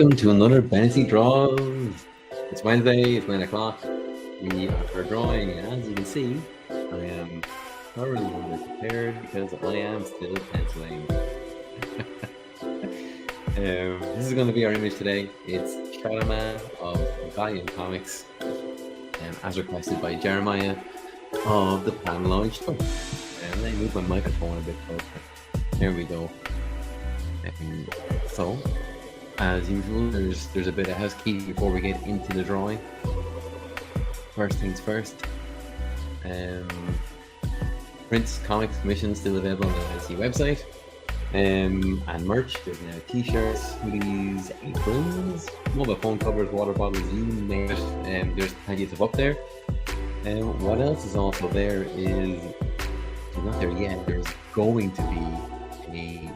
welcome to another Bennessy Draws. It's Wednesday, it's 9 o'clock. We are drawing, and as you can see, I am thoroughly prepared because I am still penciling. This is going to be our image today. It's Shadowman of Valiant Comics, as requested by Jeremiah of the Pan Launch Show. And let me move my microphone a bit closer. There we go. So, as usual, there's a bit of housekeeping before we get into the drawing. First things first, prints, comics, commissions still available on the Hennessy website, and merch. There's now t-shirts, hoodies, aprons, mobile phone covers, water bottles, you name it. There's plenty of stuff up there. What else is also there is, not there yet, there's going to be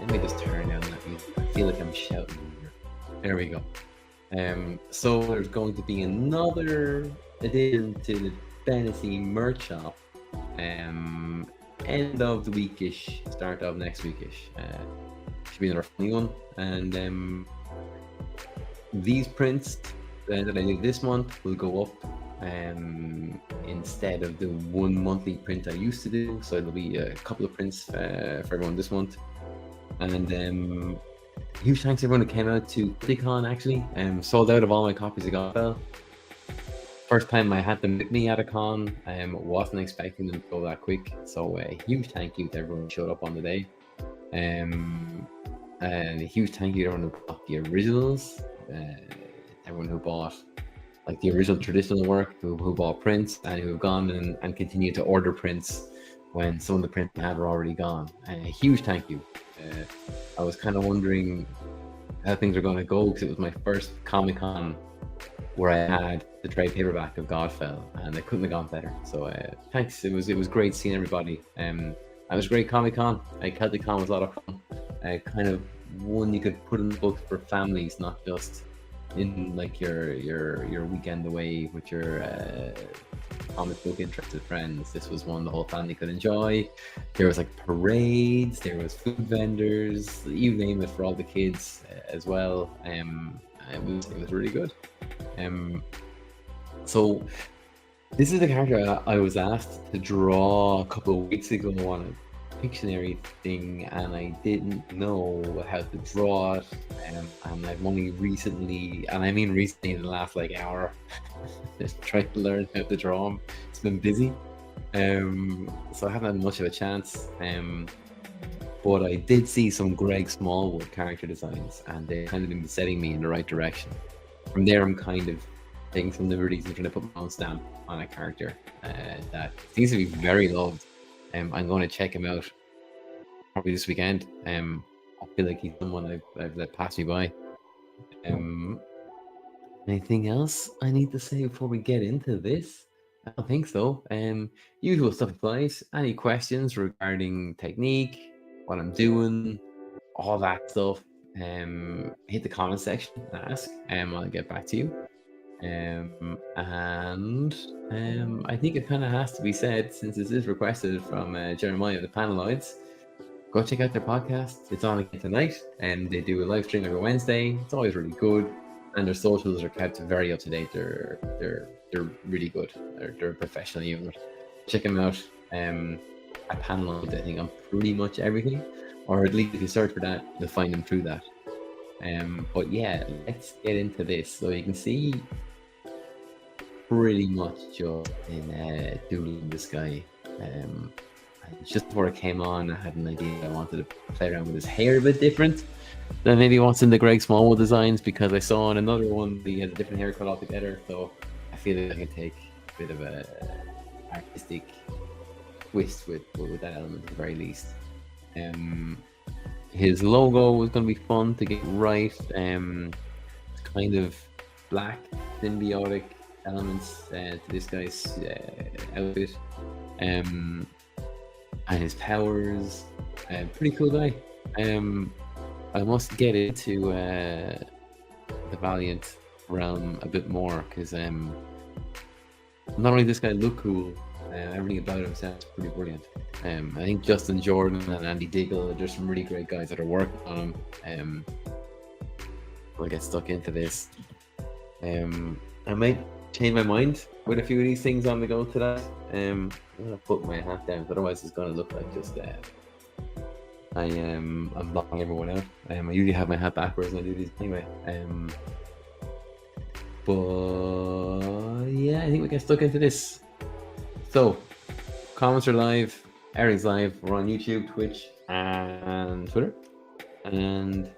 let me just turn down that music. I feel like I'm shouting here. There we go. So there's going to be another addition to the Bennessy merch shop. End of the weekish, start of next weekish. Should be another funny one. And these prints that I did this month will go up instead of the one monthly print I used to do. So there'll be a couple of prints for everyone this month. And huge thanks to everyone who came out to ClickCon. Actually, sold out of all my copies of Godfell. First time I had them with me at a con. Wasn't expecting them to go that quick. So a huge thank you to everyone who showed up on the day. And a huge thank you to everyone who bought the originals. Everyone who bought like the original traditional work, who bought prints, and who have gone and continued to order prints when some of the prints I had were already gone. A huge thank you. I was kind of wondering how things are going to go because it was my first Comic-Con where I had the trade paperback of Godfell, and I couldn't have gone better. So thanks. It was great seeing everybody. It was a great Comic-Con. Celtic-Con was a lot of fun. Kind of one you could put in the book for families, not just in like your weekend away with your comic book interested friends. This was one the whole family could enjoy. There was like parades, there was food vendors, you name it, for all the kids as well. It was really good. So this is the character I was asked to draw a couple of weeks ago on a Pictionary thing, and I didn't know how to draw it, and I've only recently, and I mean recently in the last like hour, just trying to learn how to draw him. It's been busy, so I haven't had much of a chance, but I did see some Greg Smallwood character designs, and they kind of been setting me in the right direction. From there, I'm kind of taking some liberties and trying to put my own stamp on a character that seems to be very loved. I'm going to check him out probably this weekend. I feel like he's someone I've let pass me by. Anything else I need to say before we get into this? I don't think so. Usual stuff applies. Any questions regarding technique, what I'm doing, all that stuff, hit the comment section and ask, I'll get back to you. I think it kind of has to be said, since this is requested from Jeremiah of the Panelites. Go check out their podcast. It's on again tonight, and they do a live stream every Wednesday. It's always really good, and their socials are kept very up to date. They're really good. They're a professional unit. Check them out. At Panelites, I think on pretty much everything, or at least if you search for that, you'll find them through that. But yeah, let's get into this. So you can see pretty much just in doodling this guy. Just before I came on, I had an idea. I wanted to play around with his hair a bit different than maybe what's in the Greg Smallwood designs, because I saw in another one he had a different haircut altogether. So I feel like I can take a bit of a artistic twist with that element at the very least. His logo was going to be fun to get right. Kind of black symbiotic elements to this guy's outfit, and his powers. Pretty cool guy. I must get into the Valiant realm a bit more, because not only does this guy look cool, everything about him sounds pretty brilliant. I think Justin Jordan and Andy Diggle are just some really great guys that are working on him. I'll get stuck into this. I might change my mind with a few of these things on the go today. I'm gonna put my hat down, otherwise it's gonna look like just I'm blocking everyone out. I usually have my hat backwards when I do these anyway. But yeah, I think we get stuck into this. So comments are live, everything's live. We're on YouTube, Twitch, and Twitter. And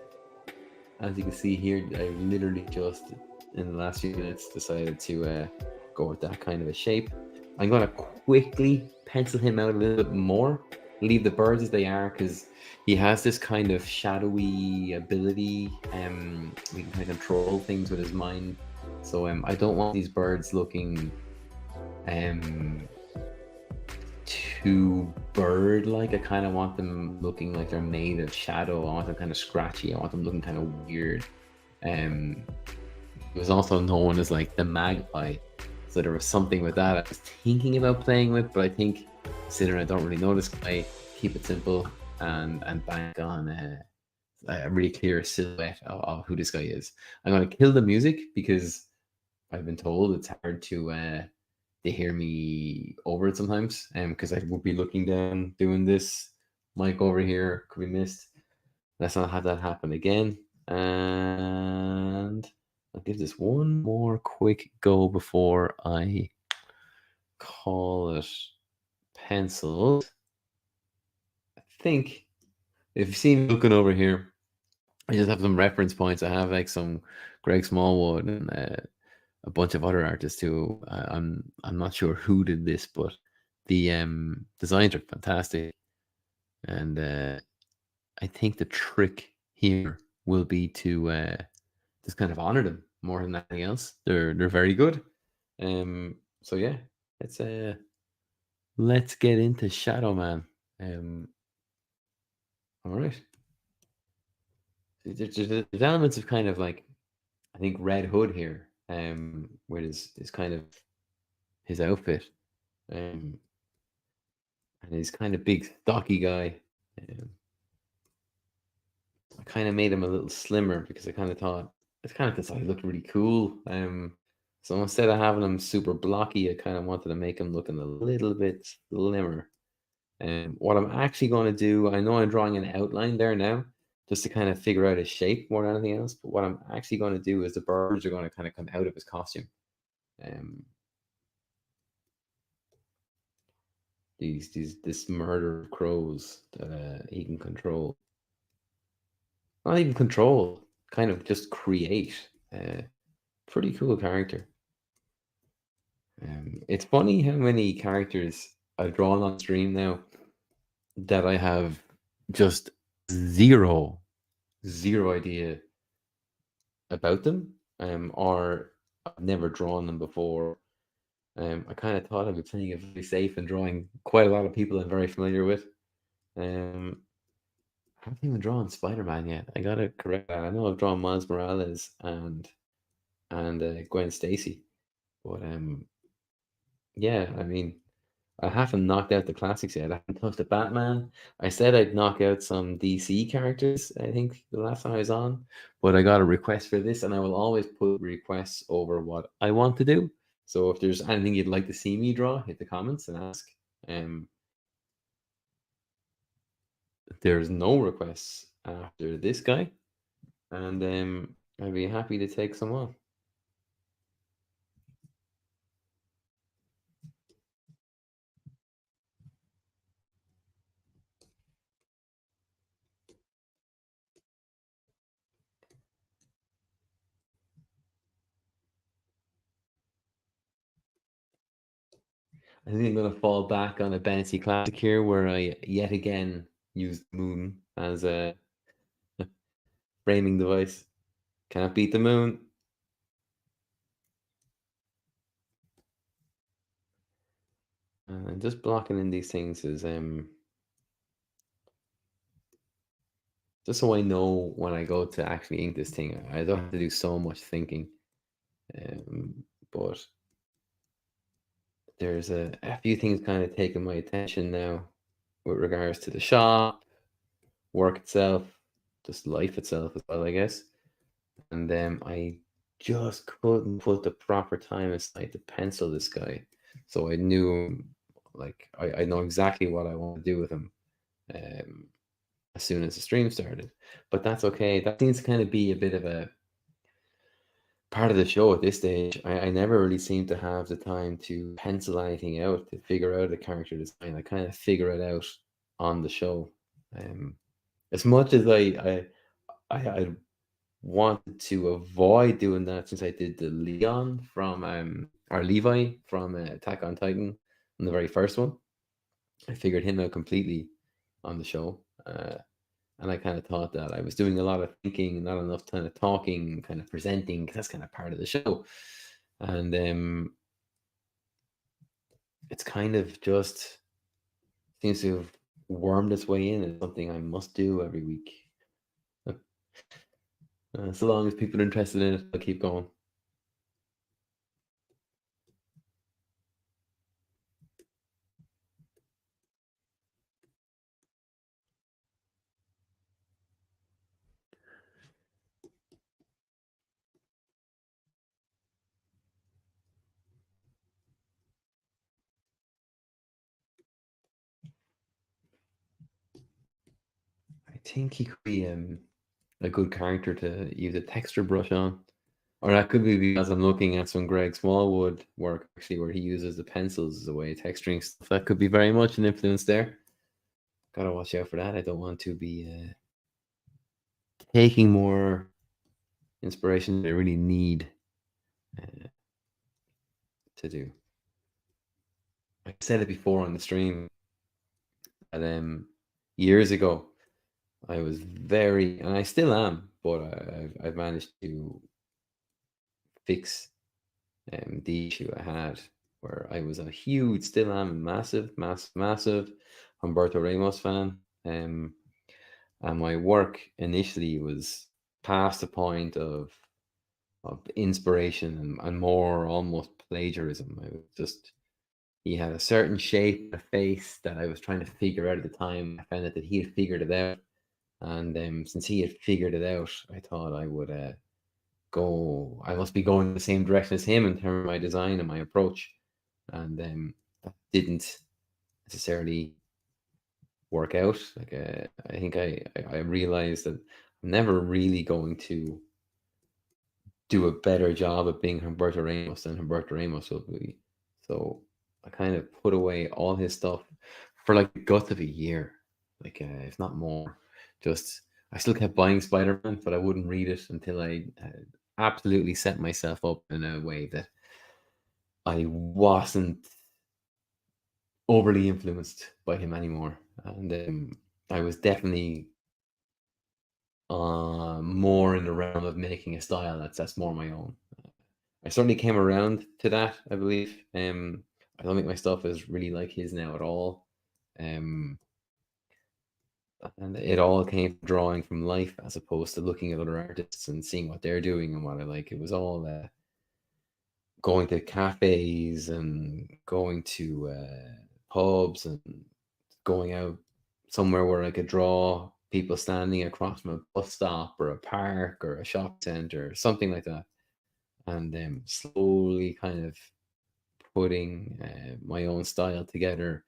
as you can see here, I literally just in the last few minutes decided to go with that kind of a shape. I'm gonna quickly pencil him out a little bit more, leave the birds as they are, because he has this kind of shadowy ability. We can kind of control things with his mind. So I don't want these birds looking too bird-like. I kind of want them looking like they're made of shadow. I want them kind of scratchy. I want them looking kind of weird. It was also known as like the magpie. So there was something with that I was thinking about playing with, but I think considering I don't really know this guy, keep it simple and bank on a really clear silhouette of who this guy is. I'm going to kill the music because I've been told it's hard to hear me over it sometimes, because I would be looking down doing this. Mic over here could be missed. Let's not have that happen again. And I'll give this one more quick go before I call it penciled. I think if you see me looking over here, I just have some reference points. I have like some Greg Smallwood and a bunch of other artists too. I'm not sure who did this, but the designs are fantastic, and I think the trick here will be to just kind of honor them more than anything else. They're very good. So yeah, let's get into Shadowman. All right. There's elements of kind of like, I think, Red Hood here, with his kind of his outfit, and he's kind of big, stocky guy. I kind of made him a little slimmer because I kind of thought he looked really cool. So instead of having him super blocky, I kind of wanted to make him looking a little bit slimmer. What I'm actually going to do, I know I'm drawing an outline there now, just to kind of figure out his shape more than anything else. But what I'm actually going to do is the birds are going to kind of come out of his costume. This murder of crows that he can control. Not even control, kind of just create. Pretty cool character. It's funny how many characters I've drawn on stream now that I have just zero idea about them, or I've never drawn them before. I kind of thought I'd be playing it really safe and drawing quite a lot of people I'm very familiar with. I haven't even drawn Spider-Man yet. I gotta correct that. I know I've drawn Miles Morales and Gwen Stacy, but yeah, I mean, I haven't knocked out the classics yet. I haven't touched the Batman. I said I'd knock out some DC characters, I think, the last time I was on, but I got a request for this, and I will always put requests over what I want to do. So if there's anything you'd like to see me draw, hit the comments and ask. There's no requests after this guy, and I'd be happy to take some on. I think I'm going to fall back on a Bennessy classic here, where I yet again used moon as a framing device. Can't beat the moon. And just blocking in these things is just so I know when I go to actually ink this thing. I don't have to do so much thinking. But there's a few things kind of taking my attention now with regards to the shop, work itself, just life itself as well, I guess. and I just couldn't put the proper time aside to pencil this guy. So I knew, like, I know exactly what I want to do with him um, as soon as the stream started. But that's okay. That seems to kind of be a bit of a part of the show at this stage. I never really seem to have the time to pencil anything out, to figure out a character design. I kind of figure it out on the show. Um, as much as I wanted to avoid doing that since I did the Leon from or Levi from Attack on Titan on the very first one. I figured him out completely on the show. And I kind of thought that I was doing a lot of thinking, not enough kind of talking, kind of presenting, 'cause that's kind of part of the show. And it's kind of just seems to have wormed its way in as something I must do every week. So long as people are interested in it, I'll keep going. I think he could be a good character to use a texture brush on. Or that could be because I'm looking at some Greg Smallwood work actually where he uses the pencils as a way of texturing stuff. That could be very much an influence there. Gotta watch out for that. I don't want to be taking more inspiration than I really need uh, to do. I said it before on the stream that years ago I was very, and I still am, but I've managed to fix the issue I had where I was a huge, still am a massive Humberto Ramos fan. And my work initially was past the point of inspiration and more almost plagiarism. I was just he had a certain shape, a face that I was trying to figure out at the time. I found out that he had figured it out, and since he had figured it out, I thought I would go. I must be going the same direction as him in terms of my design and my approach, and that didn't necessarily work out. Like I think I realized that I'm never really going to do a better job at being Humberto Ramos than Humberto Ramos will be. So I kind of put away all his stuff for like the guts of a year, like if not more. Just I still kept buying Spider Man, but I wouldn't read it until I absolutely set myself up in a way that I wasn't overly influenced by him anymore. And I was definitely more in the realm of making a style that's more my own. I certainly came around to that, I believe. I don't think my stuff is really like his now at all. Um, and it all came from drawing from life as opposed to looking at other artists and seeing what they're doing and what I like. It was all going to cafes and going to pubs and going out somewhere where I could draw people standing across from a bus stop or a park or a shop center or something like that. And then slowly kind of putting my own style together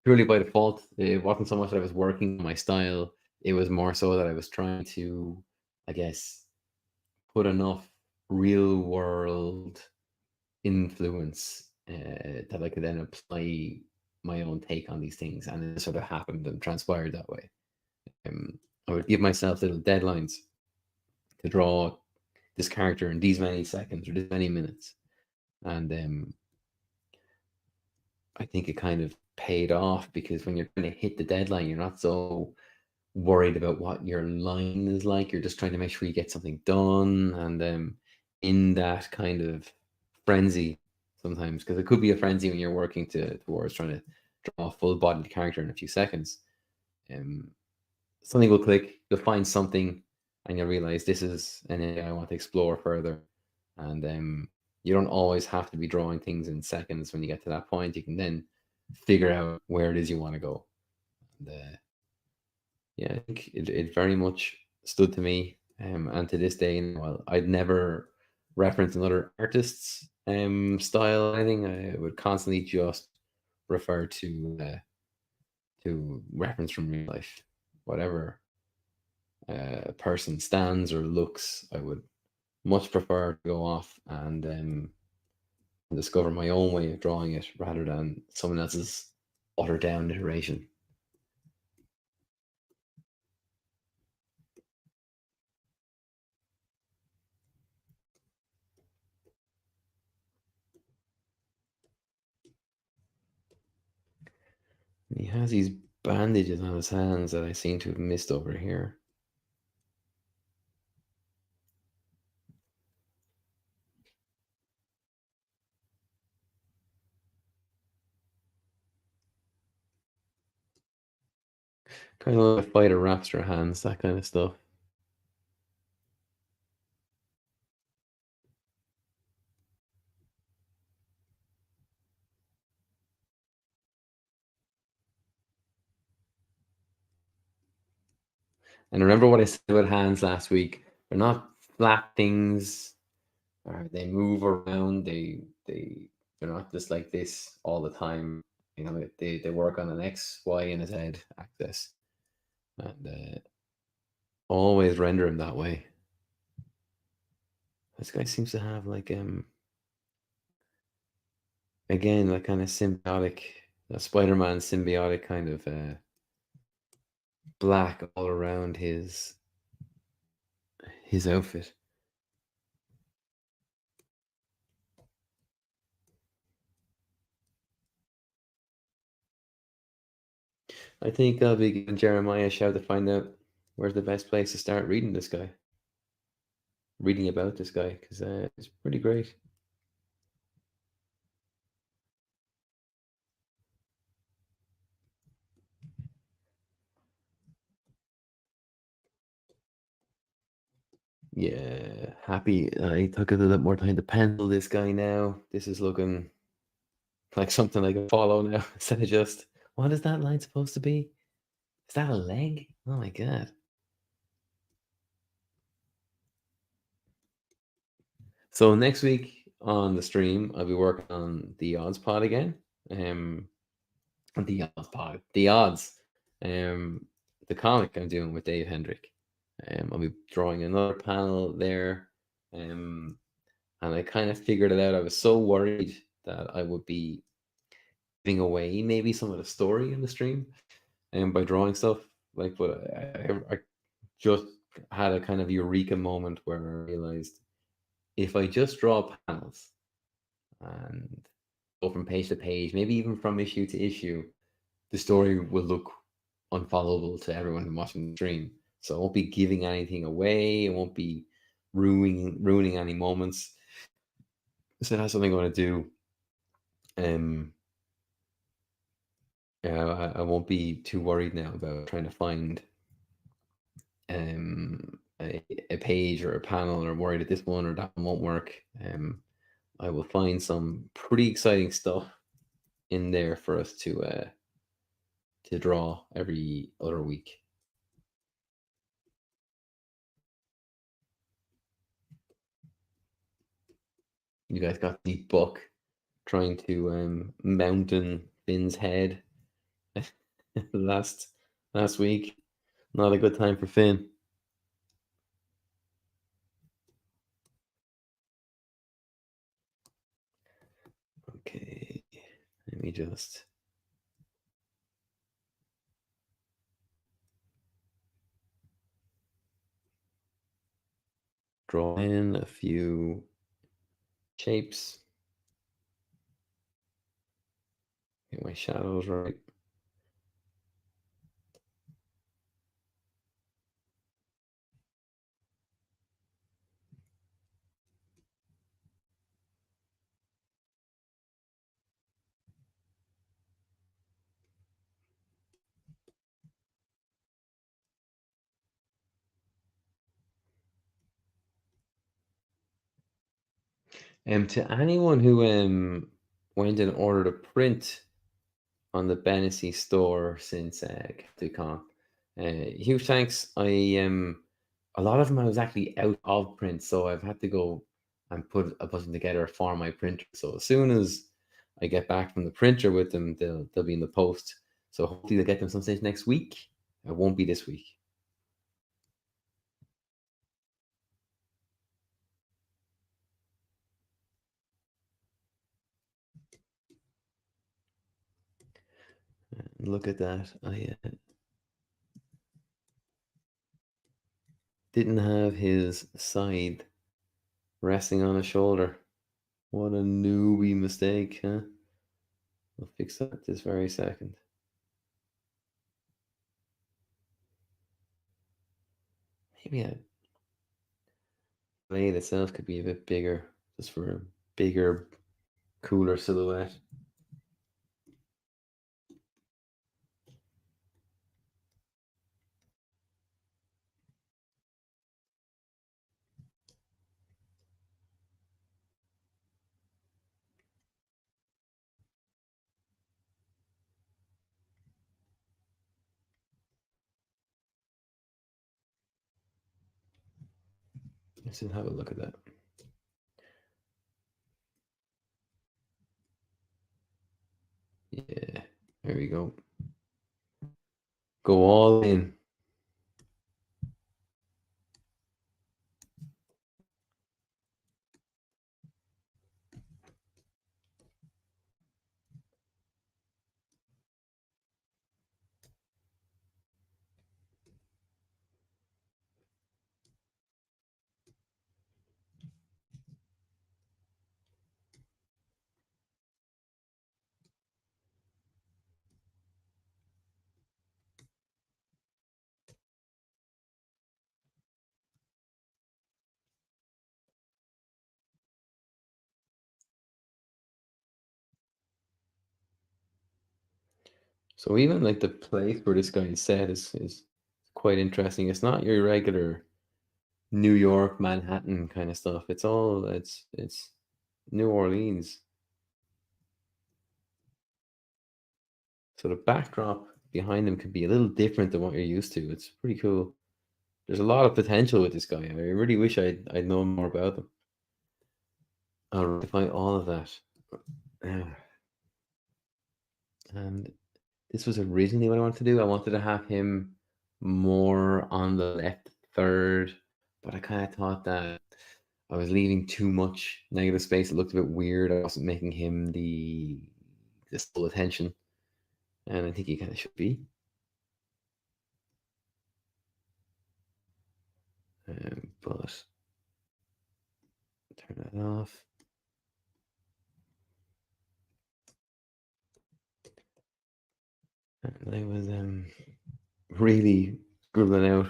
purely by default. It wasn't so much that I was working on my style, it was more so that I was trying to, I guess, put enough real world influence that I could then apply my own take on these things. And it sort of happened and transpired that way. I would give myself little deadlines to draw this character in these many seconds or this many minutes. And I think it kind of paid off because when you're trying to hit the deadline, you're not so worried about what your line is like. You're just trying to make sure you get something done. And in that kind of frenzy, sometimes, because it could be a frenzy when you're working towards trying to draw a full bodied character in a few seconds. Um, Something will click, you'll find something, and you'll realize this is an area I want to explore further. And you don't always have to be drawing things in seconds when you get to that point. You can then figure out where it is you want to go. And, yeah, I think it very much stood to me. And to this day, well, I'd never reference another artist's style or anything. I would constantly just refer to reference from real life, whatever person stands or looks. I would much prefer to go off and discover my own way of drawing it rather than someone else's watered down iteration. He has these bandages on his hands that I seem to have missed over here. Kind of like fighter raptor hands, that kind of stuff. And remember what I said about hands last week? They're not flat things. Or they move around. They're not just like this all the time. They work on an X, Y, and a Z axis, and always render them that way. This guy seems to have like again like kind of symbiotic, a Spider-Man symbiotic kind of black all around his outfit. I think I'll be giving Jeremiah a shout to find out where's the best place to start reading about this guy, because it's pretty great. Yeah, happy. I took a little bit more time to pencil this guy now. This is looking like something I can follow now instead of just, what is that line supposed to be? Is that a leg? Oh my god. So next week on the stream, I'll be working on the odds pod again. Um, the odds pod, the odds. Um, the comic I'm doing with Dave Hendrick. I'll be drawing another panel there. Um, and I kind of figured it out. I was so worried that I would be giving away maybe some of the story in the stream and by drawing stuff. Like, but I just had a kind of eureka moment where I realized if I just draw panels and go from page to page, maybe even from issue to issue, the story will look unfollowable to everyone watching the stream. So I won't be giving anything away. I won't be ruining any moments. So that's something I'm going to do. Um, yeah, I won't be too worried now about trying to find a page or a panel or worried that this one or that one won't work. I will find some pretty exciting stuff in there for us to draw every other week. You guys got the book trying to mountain Finn's head last last week. Not a good time for Finn. Okay, let me just draw in a few shapes. Get my shadows right. To anyone who went and ordered a print on the Bennessy store since CaptureCon, huge thanks. a lot of them I was actually out of print, so I've had to go and put a button together for my printer. So as soon as I get back from the printer with them, they'll be in the post. So hopefully they'll get them some stage next week. It won't be this week. Look at that. I didn't have his side resting on his shoulder. What a newbie mistake, huh? I'll fix that this very second. Maybe a blade itself could be a bit bigger, just for a bigger, cooler silhouette. Let's just have a look at that. Yeah, there we go. Go all in. So even like the place where this guy is set is quite interesting. It's not your regular New York, Manhattan kind of stuff. It's New Orleans. So the backdrop behind them could be a little different than what you're used to. It's pretty cool. There's a lot of potential with this guy. I really wish I'd known more about them. I'll rectify all of that. And this was originally what I wanted to do. I wanted to have him more on the left third, but I kind of thought that I was leaving too much negative space. It looked a bit weird. I wasn't making him the full attention, and I think he kind of should be. But turn that off. And I was really scribbling out.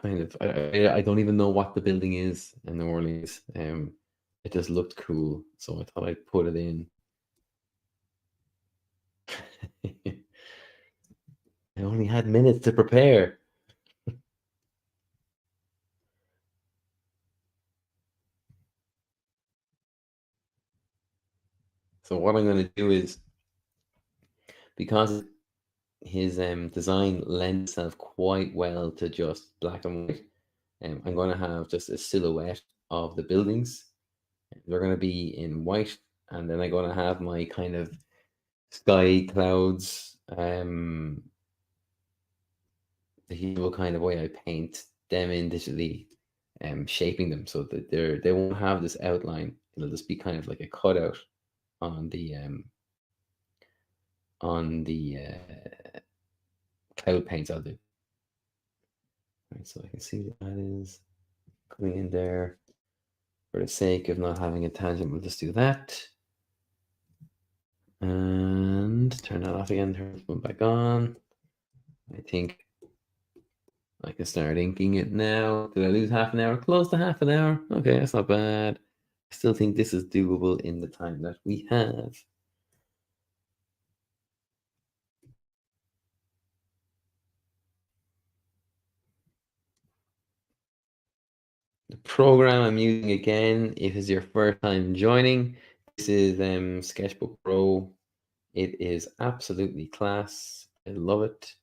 Kind of. I don't even know what the building is in New Orleans. It just looked cool, so I thought I'd put it in. I only had minutes to prepare. So what I'm going to do is, because his design lends itself quite well to just black and white, I'm going to have just a silhouette of the buildings. They're going to be in white, and then I'm going to have my kind of sky clouds, the usual kind of way I paint them in digitally, shaping them so that they won't have this outline. It'll just be kind of like a cutout on the cloud paints I'll do. Right, so I can see that is coming in there. For the sake of not having a tangent, we'll just do that. And turn that off again, turn it back on. I think I can start inking it now. Did I lose half an hour? Close to half an hour. Okay, that's not bad. I still think this is doable in the time that we have. The program I'm using again, if it's your first time joining, this is Sketchbook Pro. It is absolutely class. I love it.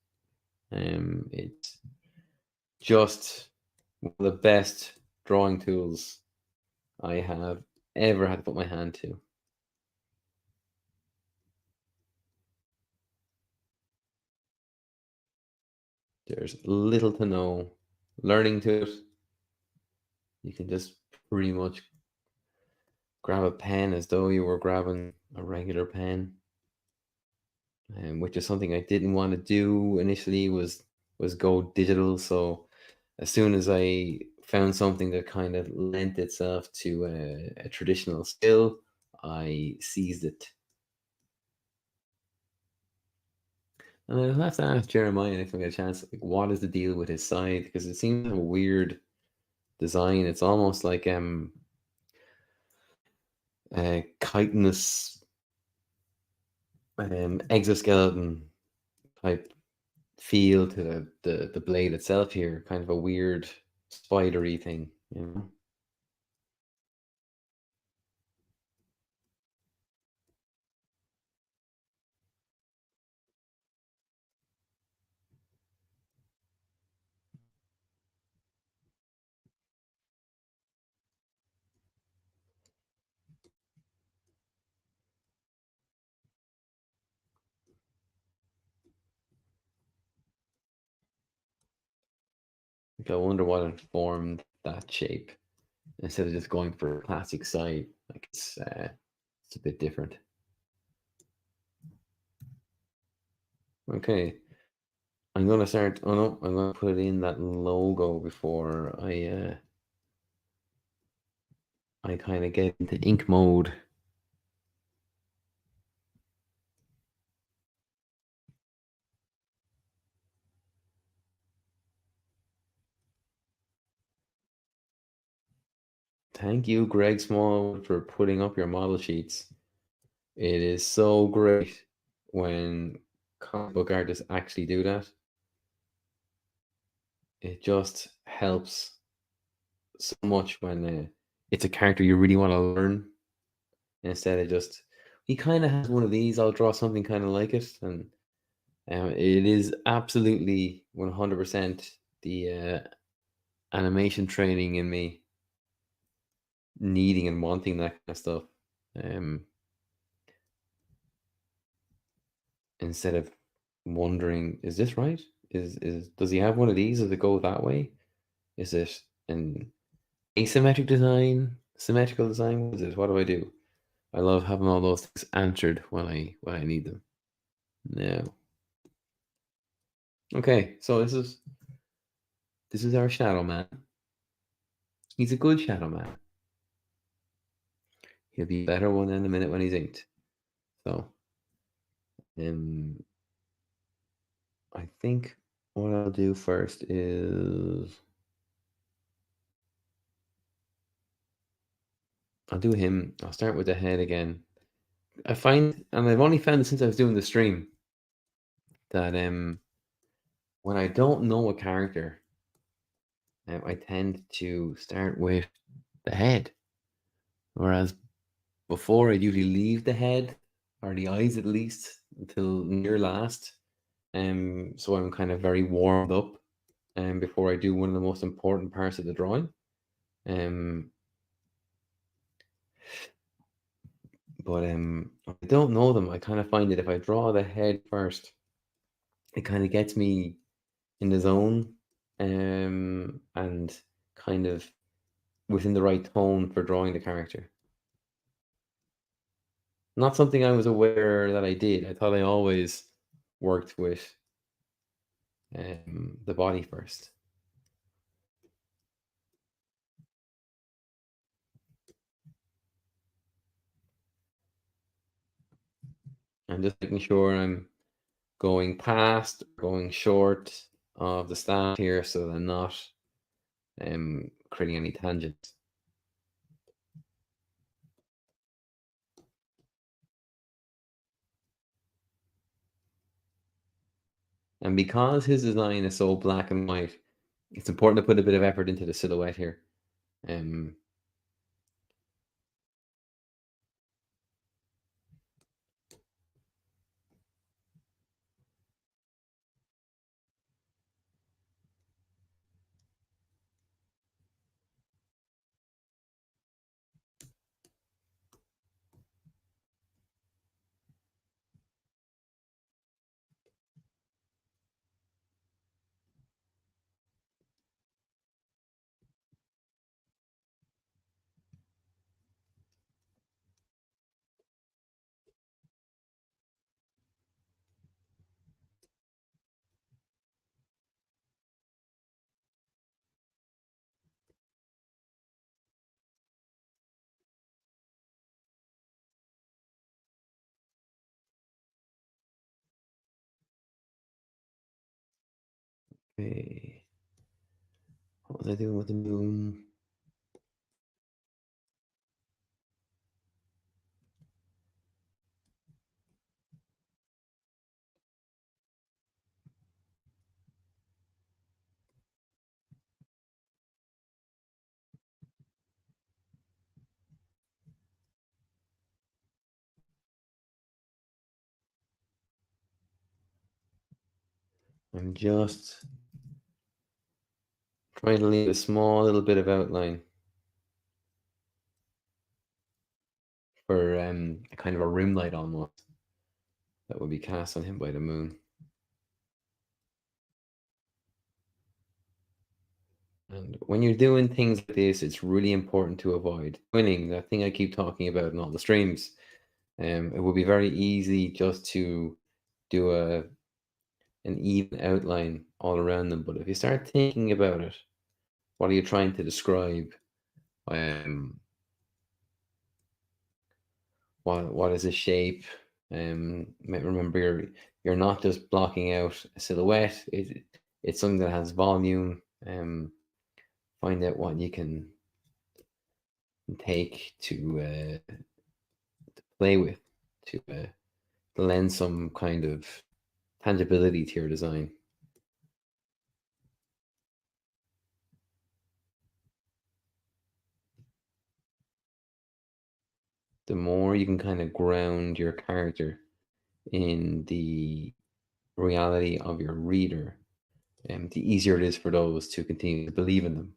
It's just one of the best drawing tools I have ever had to put my hand to. There's little to no learning to it. You can just pretty much grab a pen as though you were grabbing a regular pen, which is something I didn't want to do initially. Was go digital. So as soon as I found something that kind of lent itself to a traditional skill, I seized it. And I'll have to ask Jeremiah if I get a chance, like, what is the deal with his side? Because it seems to have a weird design. It's almost like a chitinous exoskeleton type feel to the blade itself here. Kind of a weird spidery thing, you know? Like I wonder what informed that shape instead of just going for a classic side. Like it's a bit different. Okay, I'm gonna start. Oh no, I'm gonna put in that logo before I kind of get into ink mode. Thank you, Greg Smallwood, for putting up your model sheets. It is so great when comic book artists actually do that. It just helps so much when it's a character you really want to learn instead of just he kind of has one of these. I'll draw something kind of like it, and it is absolutely 100% the animation training in me needing and wanting that kind of stuff. Um, Instead of wondering, is this right? Is does he have one of these? Does it go that way? Is it an asymmetric design, symmetrical design? What is it? What do I do? I love having all those things answered when I need them. Now, okay, so this is our shadow man. He's a good shadow man. He'll be a better one in a minute when he's inked. So, um, I think what I'll do first is I'll do him. I'll start with the head again. I find, and I've only found it since I was doing the stream, that when I don't know a character, I tend to start with the head, whereas before I'd usually leave the head or the eyes at least until near last. So I'm kind of very warmed up, before I do one of the most important parts of the drawing. Um, but I don't know them. I kind of find that if I draw the head first, it kind of gets me in the zone, and kind of within the right tone for drawing the character. Not something I was aware that I did. I thought I always worked with the body first, and just making sure I'm going past, going short of the staff here, so that I'm not creating any tangents. And because his design is so black and white, it's important to put a bit of effort into the silhouette here. Um, Okay. What was I doing with the moon? I'm just trying to leave a small little bit of outline for a kind of a rim light almost that will be cast on him by the moon. And when you're doing things like this, it's really important to avoid twinning, that thing I keep talking about in all the streams. It would be very easy just to do an even outline all around them. But if you start thinking about it, what are you trying to describe? Um, what is a shape? Remember, you're not just blocking out a silhouette. It's something that has volume. Find out what you can take to play with, to lend some kind of tangibility to your design. The more you can kind of ground your character in the reality of your reader, the easier it is for those to continue to believe in them.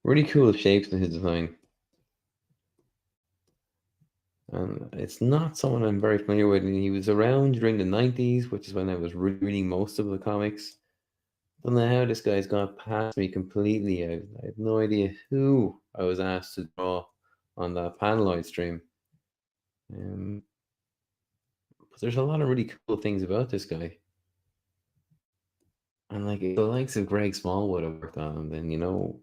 Really cool shapes in his design. And it's not someone I'm very familiar with. And he was around during the 90s, which is when I was reading most of the comics. Don't know how this guy's gone past me completely. I have no idea who I was asked to draw on that Paneloid stream. Um, but there's a lot of really cool things about this guy. And like if the likes of Greg Smallwood have worked on him, then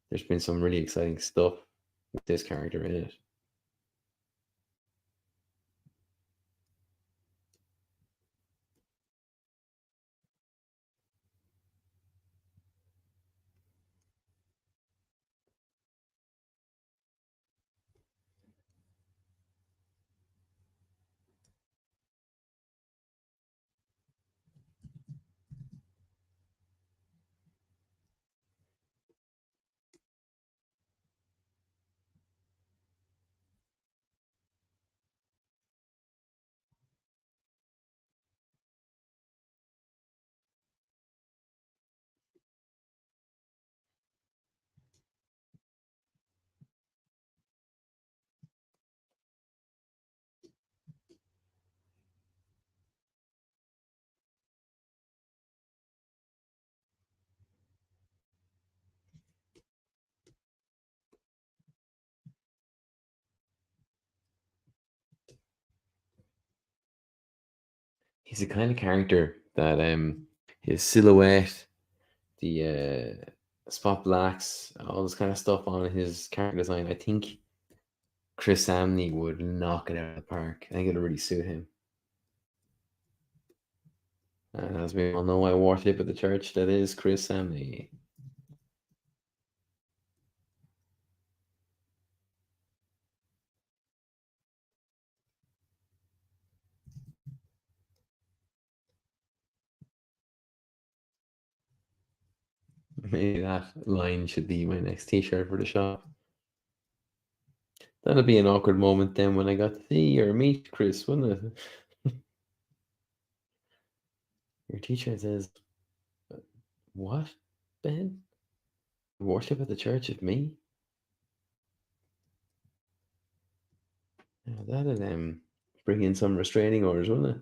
there's been some really exciting stuff with this character in it. He's the kind of character that his silhouette, the spot blacks, all this kind of stuff on his character design. I think Chris Samney would knock it out of the park. I think it'll really suit him. And as we all know, I worship at the church that is Chris Samney. Maybe that line should be my next T-shirt for the shop. That'll be an awkward moment then when I got to see or meet Chris, wouldn't it? Your T-shirt says, "What, Ben? Worship at the church of me?" Now that'd bring in some restraining orders, wouldn't it?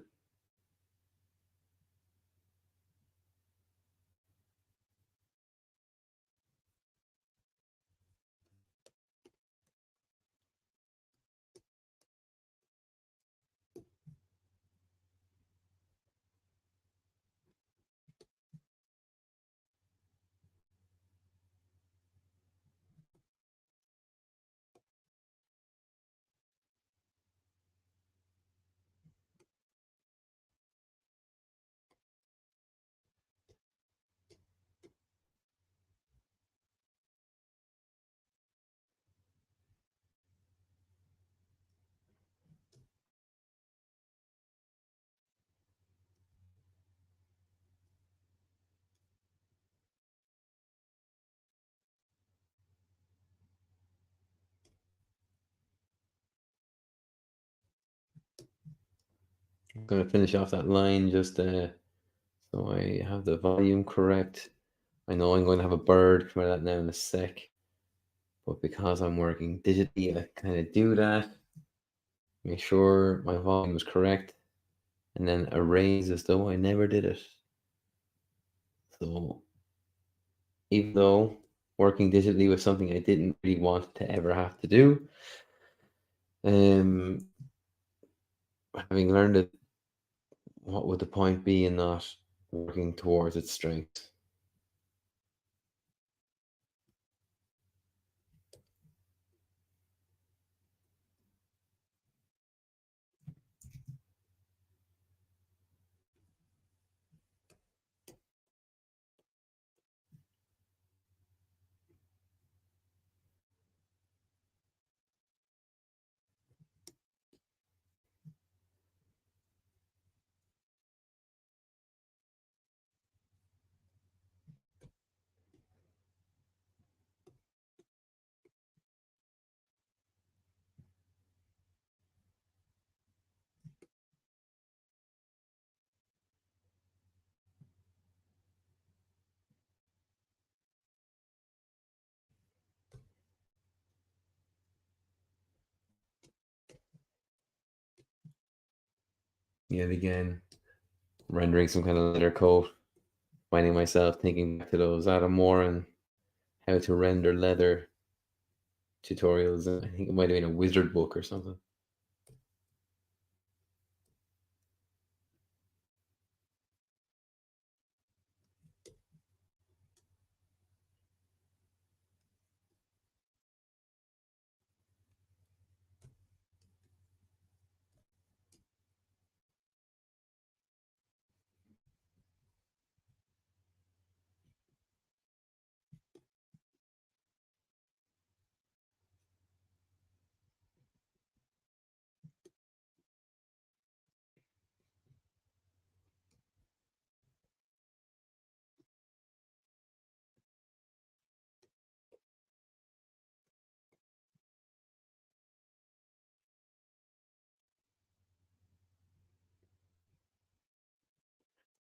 I'm gonna finish off that line just so I have the volume correct. I know I'm going to have a bird come out of that now in a sec, but because I'm working digitally, I kind of do that. Make sure my volume is correct, and then erase as though I never did it. So even though working digitally was something I didn't really want to ever have to do, um, having learned it, what would the point be in not working towards its strengths? Yet again, rendering some kind of leather coat, finding myself thinking back to those Adam Moore and how to render leather tutorials. I think it might have been a wizard book or something.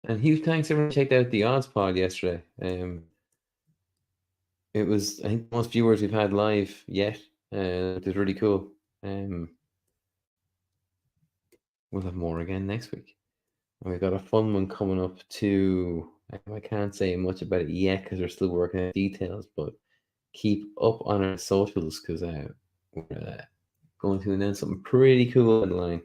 And huge thanks everyone who checked out the odds pod yesterday. It was, I think, the most viewers we've had live yet. It was really cool. Um, we'll have more again next week. And we've got a fun one coming up too. I can't say much about it yet because we're still working out details, but keep up on our socials because we're going to announce something pretty cool online.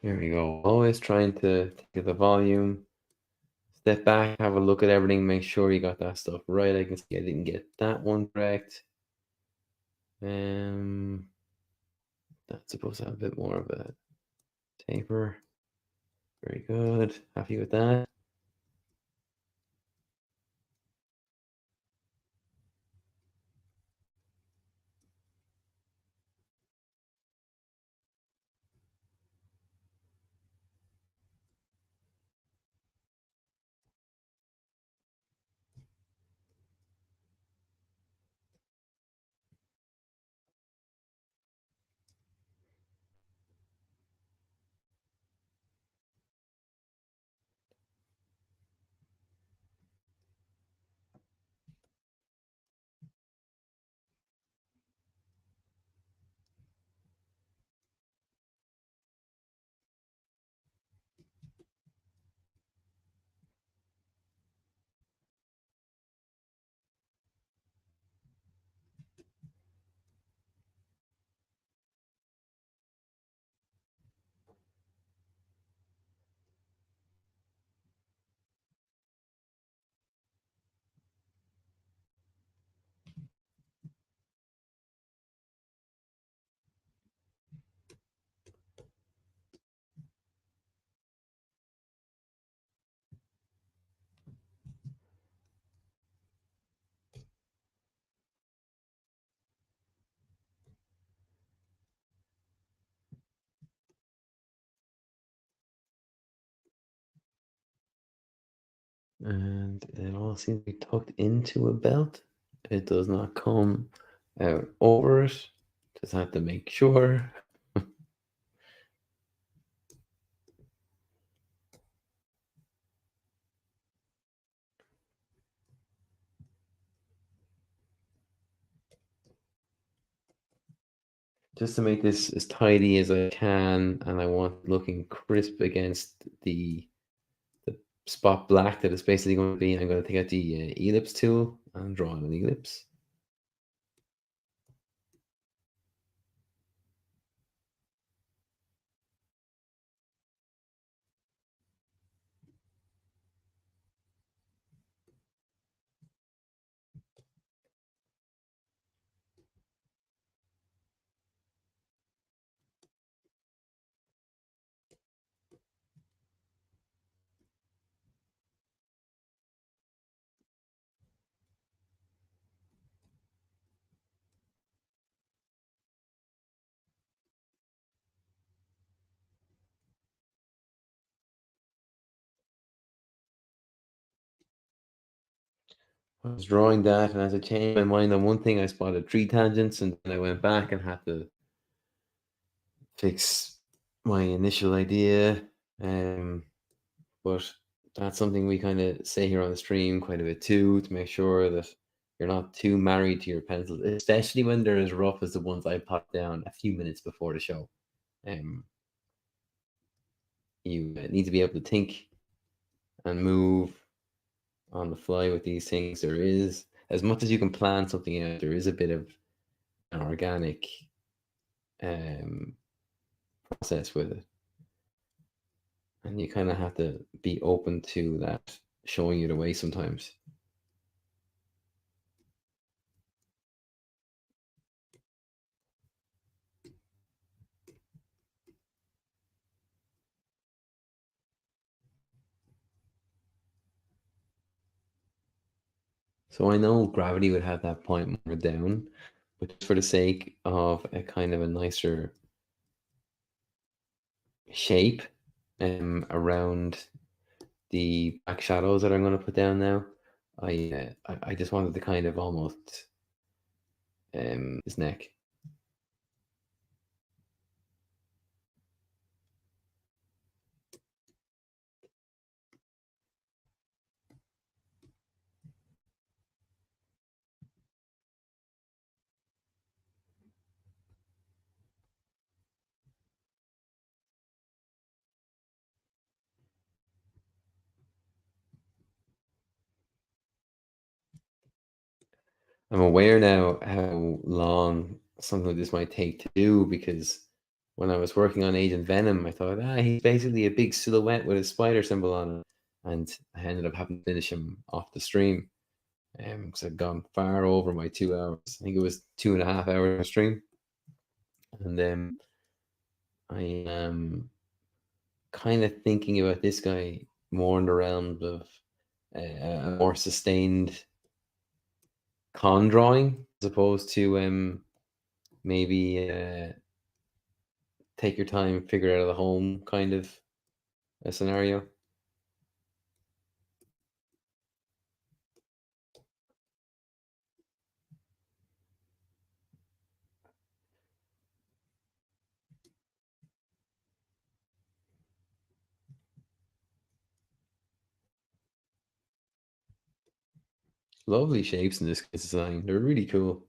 Here we go. Always trying to get the volume. Step back, have a look at everything, make sure you got that stuff right. I can see I didn't get that one correct. That's supposed to have a bit more of a taper. Very good. Happy with that. And it all seems to be tucked into a belt. It does not come out over it. Just have to make sure. Just to make this as tidy as I can, and I want it looking crisp against the spot black that it's basically going to be. I'm going to take out the ellipse tool and draw an ellipse. I was drawing that, and as I changed my mind on one thing, I spotted three tangents, and then I went back and had to fix my initial idea. But that's something we kind of say here on the stream quite a bit too, to make sure that you're not too married to your pencils, especially when they're as rough as the ones I popped down a few minutes before the show. Um, you need to be able to think and move on the fly with these things. There is, as much as you can plan something out, there is a bit of an organic um, process with it. And you kind of have to be open to that showing you the way sometimes. So I know gravity would have that point more down, but just for the sake of a kind of a nicer shape around the black shadows that I'm going to put down now, I just wanted to kind of almost his neck. I'm aware now how long something like this might take to do because when I was working on Agent Venom, I thought, he's basically a big silhouette with a spider symbol on it. And I ended up having to finish him off the stream because I'd gone far over my 2 hours. I think it was 2.5 hours of stream. And I am kind of thinking about this guy more in the realms of a more sustained con drawing as opposed to maybe take your time, figure out of the home kind of a scenario. Lovely shapes in this design. They're really cool.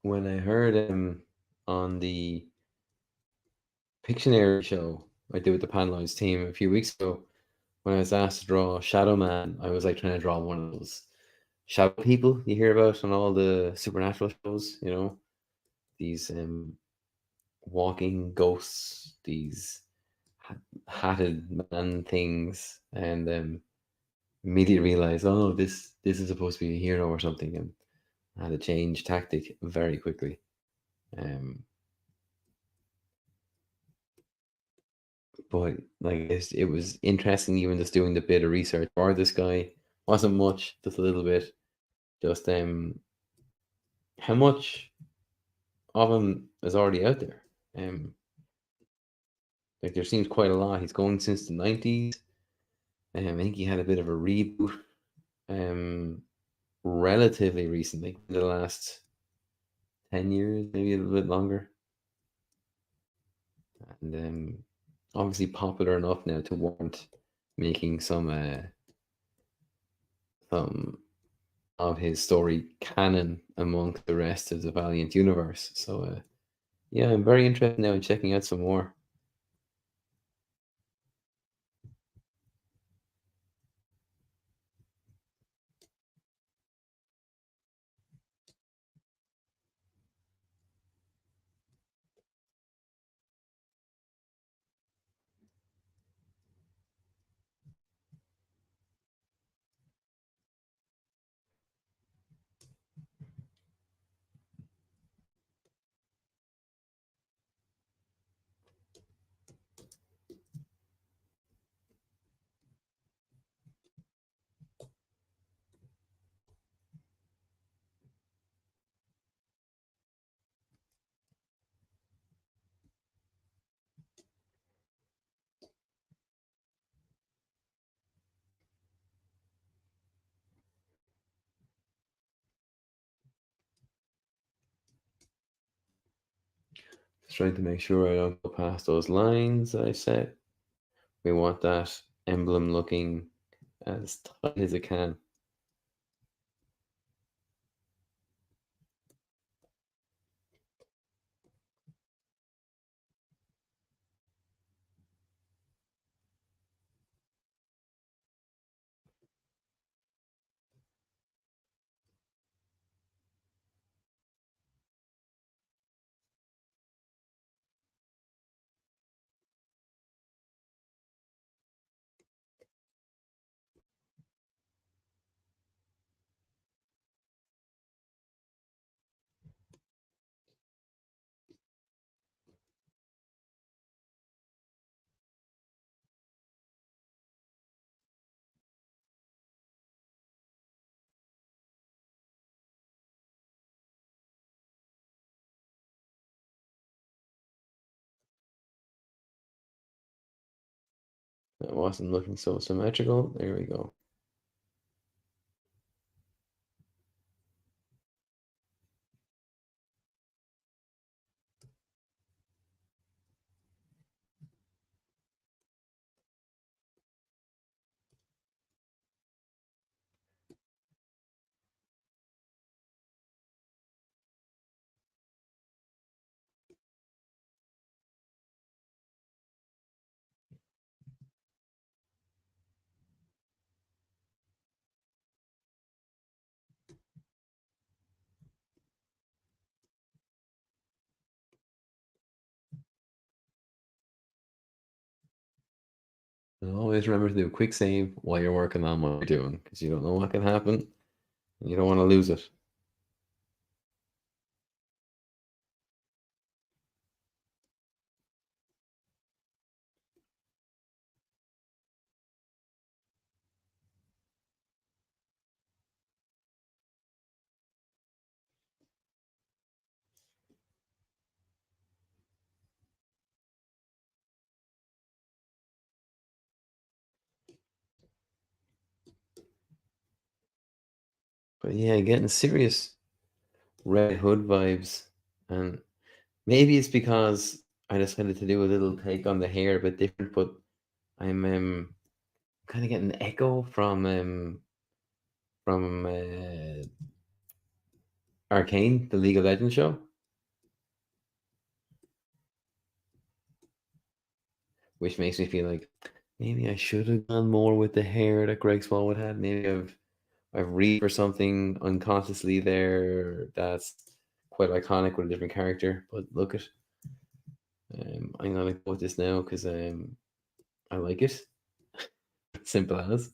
When I heard on the Pictionary show I did with the Panelites team a few weeks ago, when I was asked to draw Shadowman, I was like trying to draw one of those shadow people you hear about on all the supernatural shows, these walking ghosts, these hatted man things, and immediately realized, oh, this is supposed to be a hero or something, and I had to change tactic very quickly. Um, but like it was interesting, even just doing the bit of research for this guy. Wasn't much, just a little bit. Just how much of him is already out there? Like there seems quite a lot. He's going since the 90s. I think he had a bit of a reboot um relatively recently, in the last 10 years, maybe a little bit longer. And obviously popular enough now to warrant making some of his story canon amongst the rest of the Valiant universe. So yeah, I'm very interested now in checking out some more. Just trying to make sure I don't go past those lines I set. We want that emblem looking as tight as it can. That wasn't looking so symmetrical. There we go. Always remember to do a quick save while you're working on what you're doing, because you don't know what can happen. And you don't want to lose it. But yeah, getting serious Red Hood vibes, and maybe it's because I decided to do a little take on the hair a bit different, but I'm kind of getting an echo from Arcane, the League of Legends show, which makes me feel like maybe I should have gone more with the hair that Greg Smallwood had. Maybe I've reached for something unconsciously there that's quite iconic with a different character. But look at, I'm gonna go with this now because I like it. Simple as.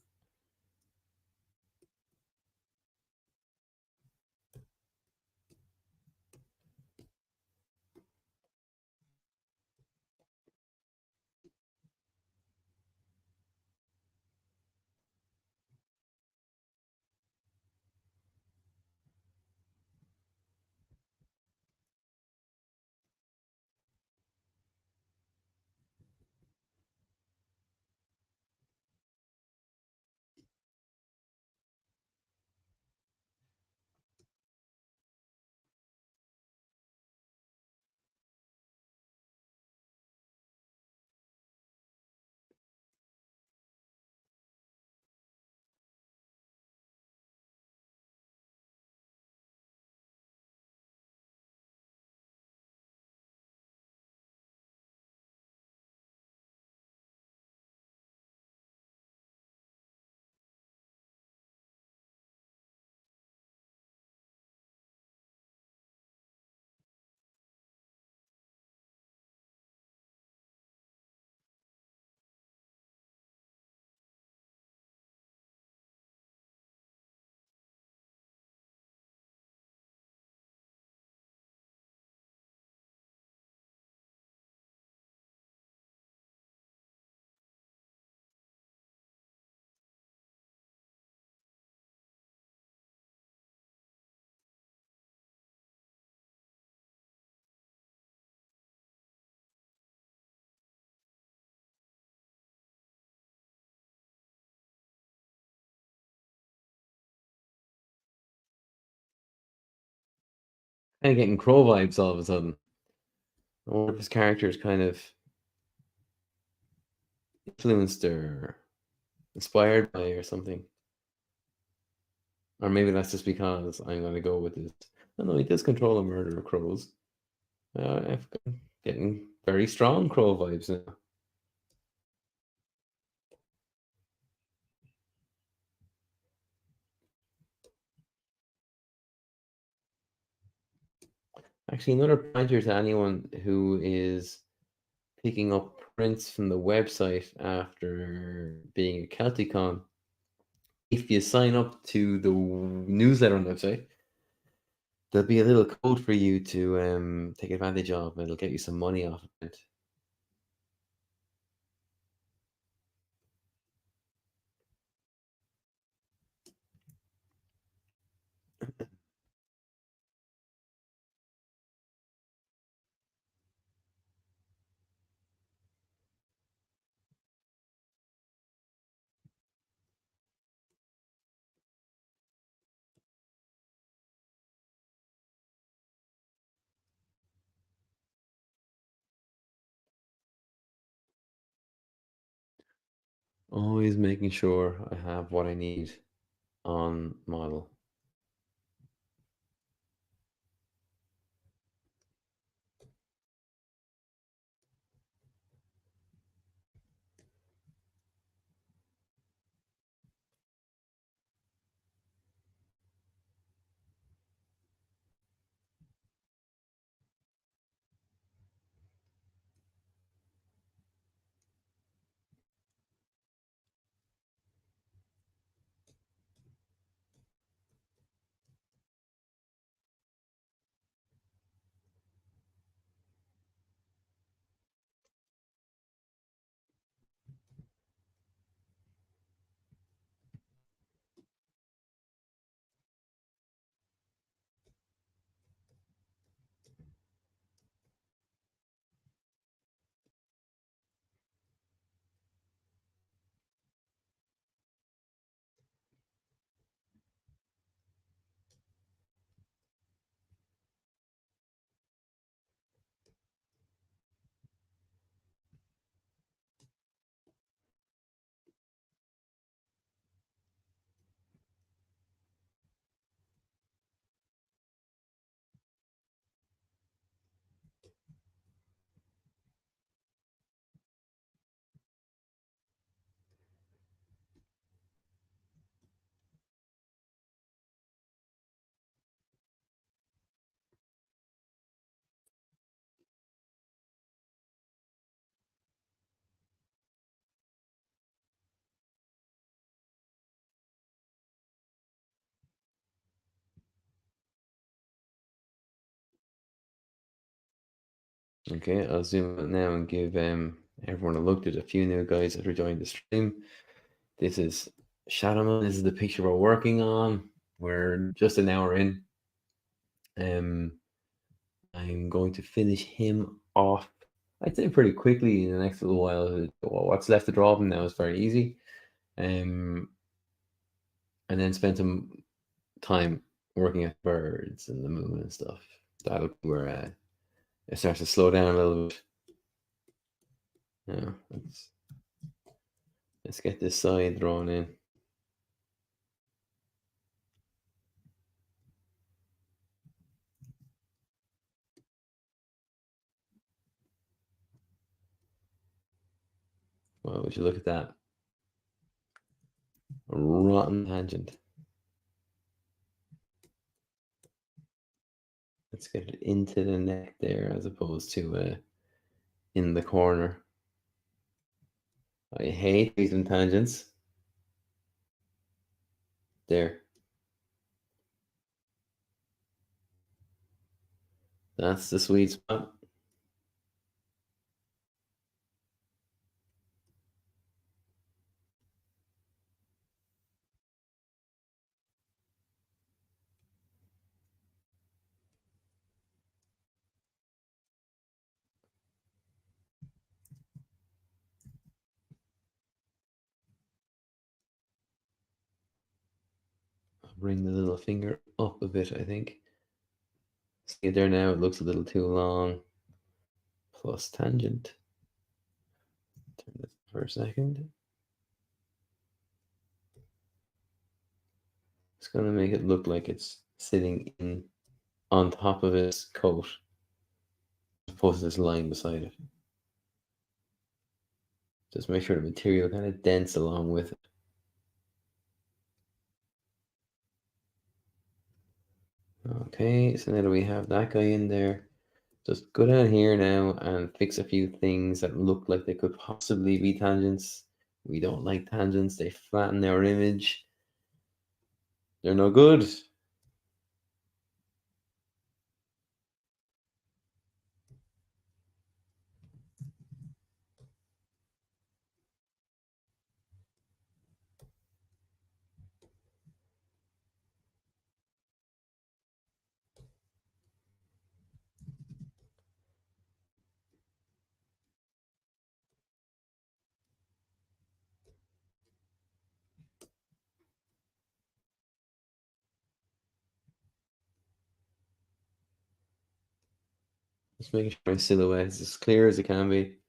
Kind of getting Crow vibes all of a sudden. I wonder if his character is kind of influenced or inspired by or something. Or maybe that's just because I'm going to go with this. I know he does control a murder of crows. I'm getting very strong crow vibes now. Actually, another pointer to anyone who is picking up prints from the website after being a Celticon. If you sign up to the newsletter on the website, there'll be a little code for you to take advantage of. It'll get you some money off of it. Always making sure I have what I need on model. Okay, I'll zoom out now and give everyone a look. There's a few new guys that are joining the stream. This is Shadowman. This is the picture we're working on. We're just an hour in. Um, I'm going to finish him off, I'd say pretty quickly in the next little while. What's left to draw of him now is very easy. And then spend some time working at birds and the moon and stuff. That'll be where it starts to slow down a little bit. Yeah, let's get this side drawn in. Well, would you look at that? A rotten tangent. Let's get it into the neck there as opposed to in the corner. I hate these tangents. There. That's the sweet spot. I'll bring the little finger up a bit, I think. See it there now, it looks a little too long. Plus tangent. Turn this for a second. It's going to make it look like it's sitting in on top of his coat as opposed to this line beside it. Just make sure the material kind of dents along with it. Okay, so now that we have that guy in there, just go down here now and fix a few things that look like they could possibly be tangents. We don't like tangents, they flatten our image. They're no good. Just making sure my silhouette is as clear as it can be.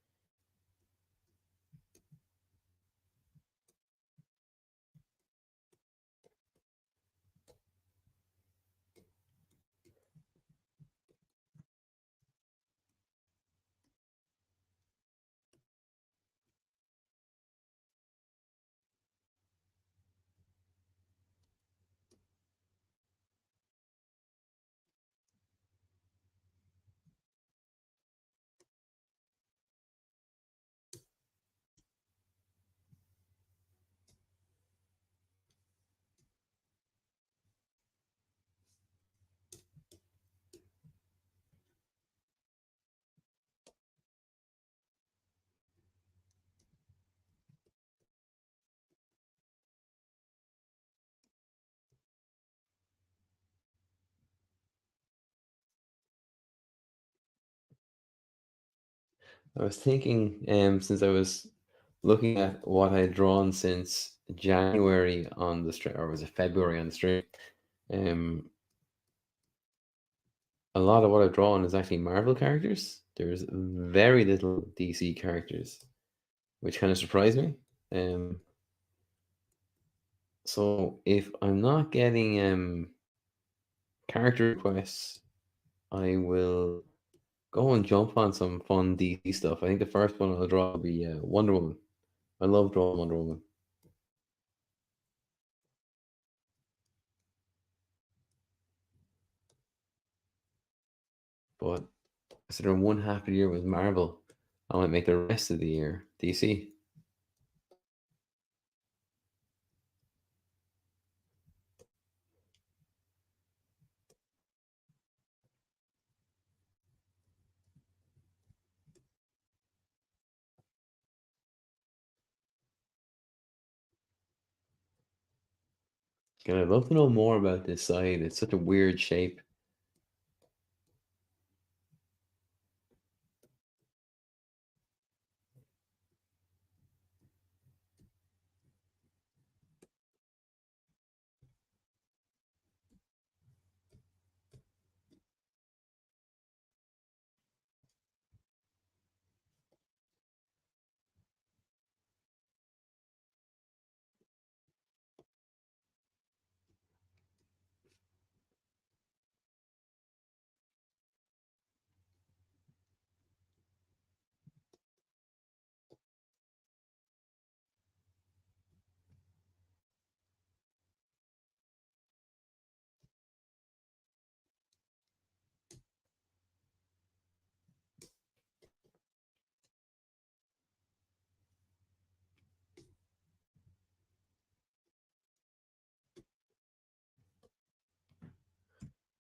I was thinking, since I was looking at what I had drawn since January on the stream, or was it February on the stream? Um, a lot of what I've drawn is actually Marvel characters. There's very little DC characters, which kind of surprised me. So if I'm not getting character requests, I will go and jump on some fun DC stuff. I think the first one I'll draw will be Wonder Woman. I love drawing Wonder Woman. But considering one half of the year was Marvel, I might make the rest of the year DC. And I'd love to know more about this side. It's such a weird shape.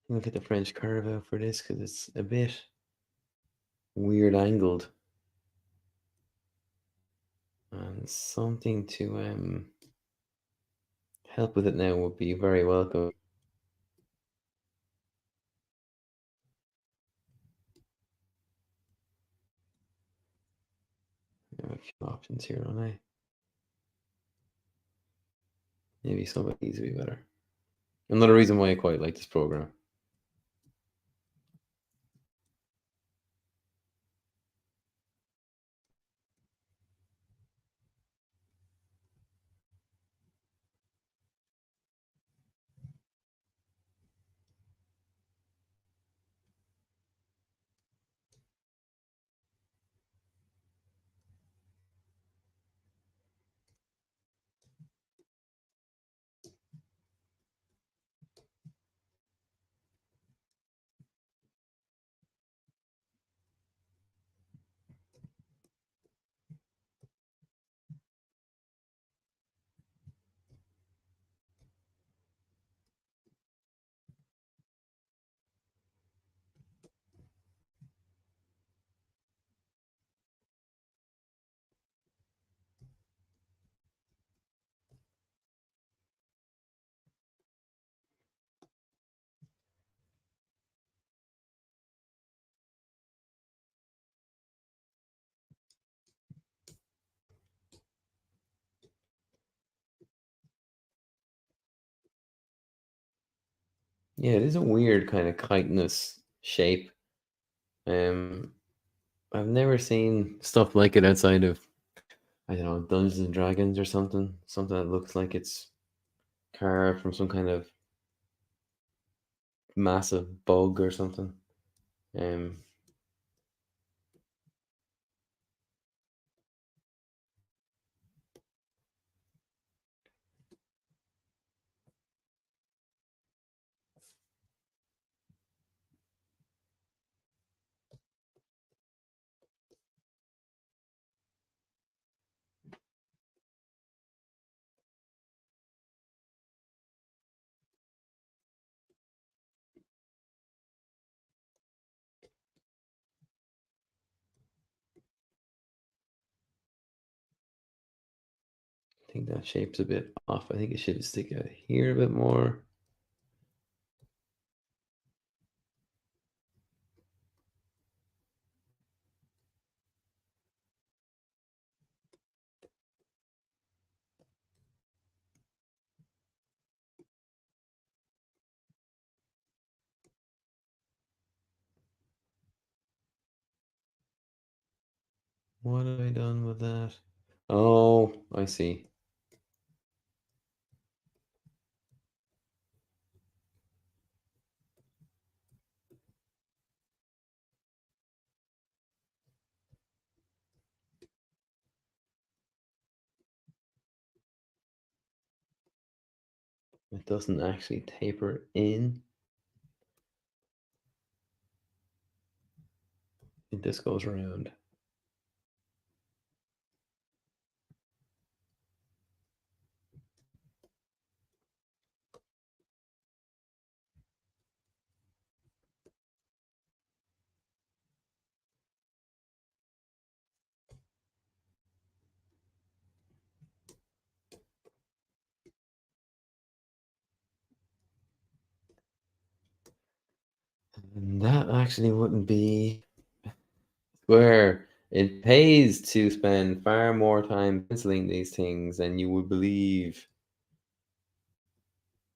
Look at the French curve out for this because it's a bit weird angled. And something to help with it now would be very welcome. I have a few options here, don't I? Maybe some of these would be better. Another reason why I quite like this program. Yeah, it is a weird kind of chitinous shape. Um, I've never seen stuff like it outside of, I don't know, Dungeons and Dragons or something. Something that looks like it's carved from some kind of massive bug or something. Um, I think that shape's a bit off. I think it should stick out here a bit more. What have I done with that? Oh, I see. It doesn't actually taper in. It just goes around. And that actually wouldn't be square. It pays to spend far more time penciling these things than you would believe.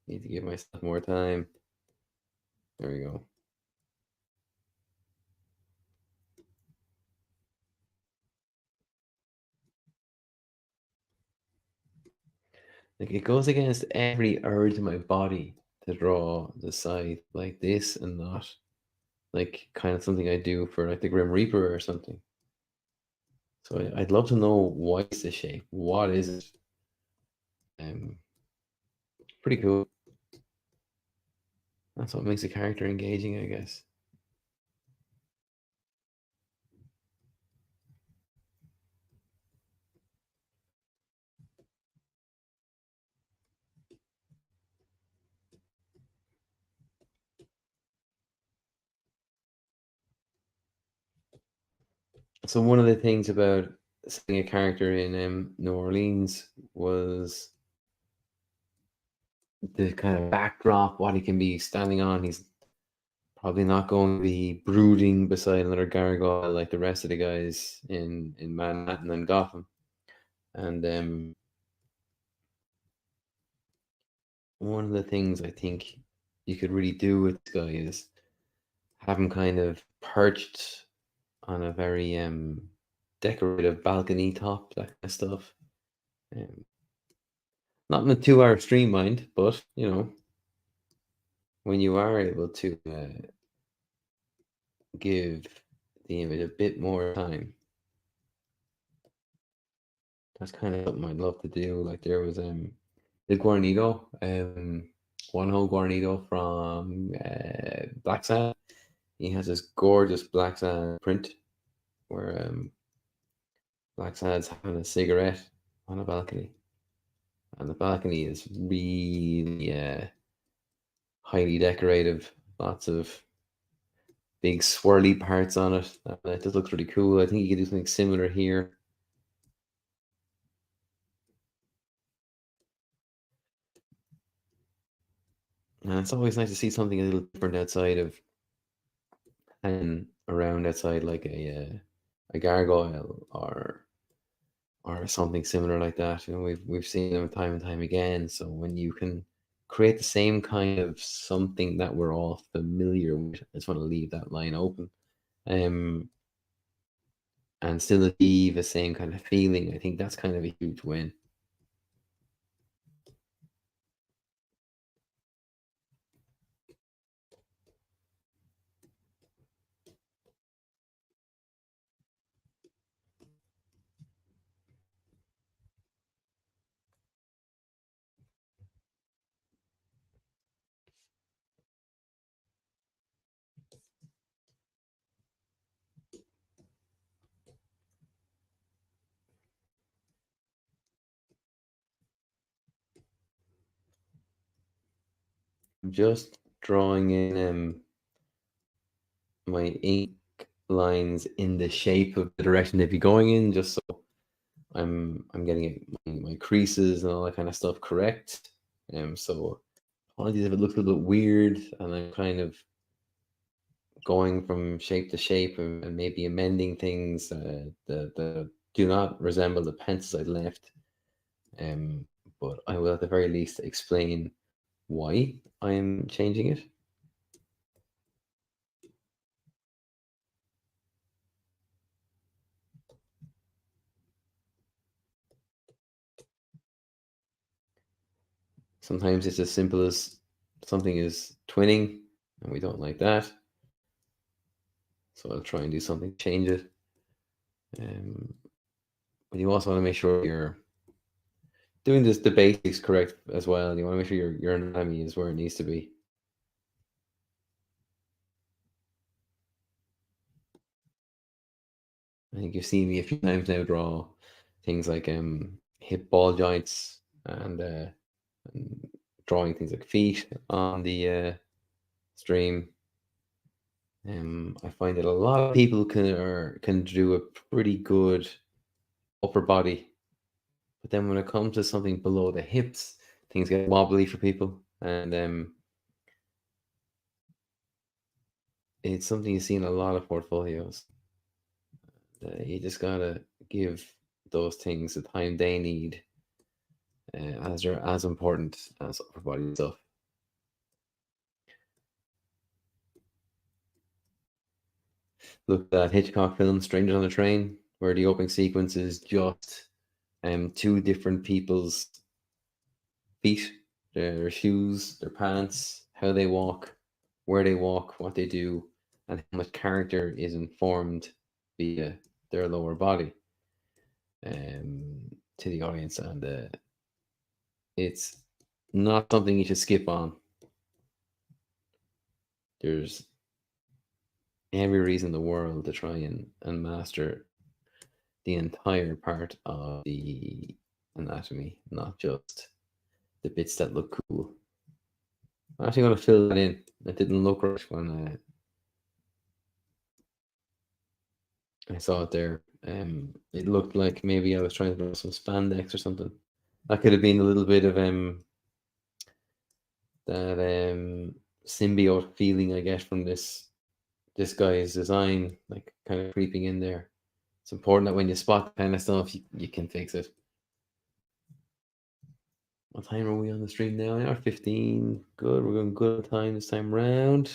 Need to give myself more time. There we go. Like it goes against every urge in my body to draw the scythe like this and not like kind of something I do for like the Grim Reaper or something. So I'd love to know why it's the shape. What is it? Um, Pretty cool. That's what makes a character engaging, I guess. So one of the things about setting a character in New Orleans was the kind of backdrop, what he can be standing on. He's probably not going to be brooding beside another gargoyle like the rest of the guys in Manhattan and Gotham. And one of the things I think you could really do with this guy is have him kind of perched on a very decorative balcony top, that kind of stuff. Um, Not in a 2 hour stream, mind, but when you are able to give the image a bit more time, that's kind of something I'd love to do. Like there was the Guarnido, one whole Guarnido from Black Sad. He has this gorgeous Black Sad print where Black Sad's having a cigarette on a balcony, and the balcony is really highly decorative. Lots of big swirly parts on it. And it just looks really cool. I think you could do something similar here. And it's always nice to see something a little different outside of and around outside like a gargoyle or something similar like that. We've seen them time and time again. So when you can create the same kind of something that we're all familiar with, I just want to leave that line open. Um, and still achieve the same kind of feeling. I think that's kind of a huge win. I'm just drawing in my ink lines in the shape of the direction they'd be going in, just so I'm getting my creases and all that kind of stuff correct. So apologies if it looks a little bit weird, and I'm kind of going from shape to shape and maybe amending things that do not resemble the pencils I left. Um, but I will at the very least explain why I'm changing it. Sometimes it's as simple as something is twinning, and we don't like that. So I'll try and do something to change it. Um, but you also want to make sure you're doing the basics correct as well. You want to make sure your anatomy is where it needs to be. I think you've seen me a few times now draw things like hip ball joints and drawing things like feet on the stream. I find that a lot of people can do a pretty good upper body, but then when it comes to something below the hips, things get wobbly for people. And it's something you see in a lot of portfolios. You just gotta give those things the time they need, as they're as important as upper body stuff. Look at that Hitchcock film, Strangers on the Train, where the opening sequence is just two different people's feet, their shoes, their pants, how they walk, where they walk, what they do, and how much character is informed via their lower body, to the audience. And it's not something you should skip on. There's every reason in the world to try and master the entire part of the anatomy, not just the bits that look cool. I'm actually going to fill that in. It didn't look right when I saw it there. It looked like maybe I was trying to draw some spandex or something. That could have been a little bit of that symbiote feeling I get from this guy's design, like kind of creeping in there. It's important that when you spot the kind of stuff, you can fix it. What time are we on the stream now? An hour 15. Good. We're going good on time this time round.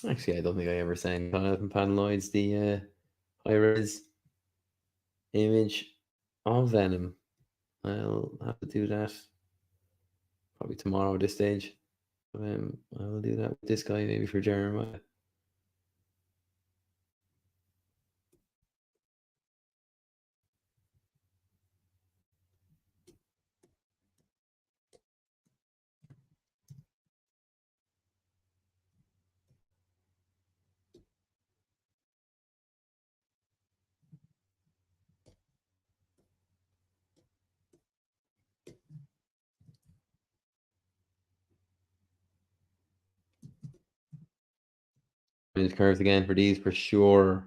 Actually, I don't think I ever sent Jonathan Panloids the high res image of Venom. I'll have to do that probably tomorrow at this stage. I will do that with this guy maybe for Jeremiah. His curves again for these for sure.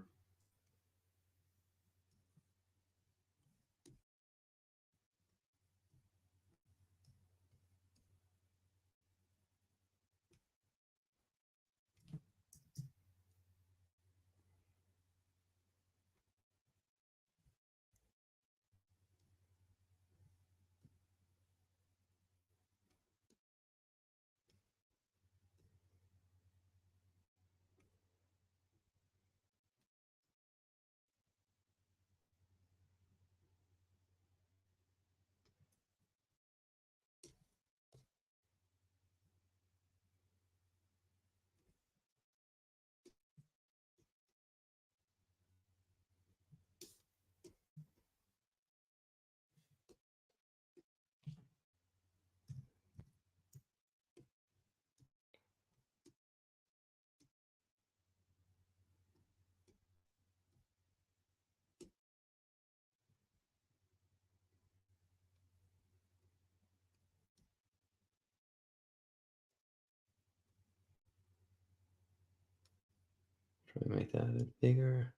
Try to make that a bit bigger.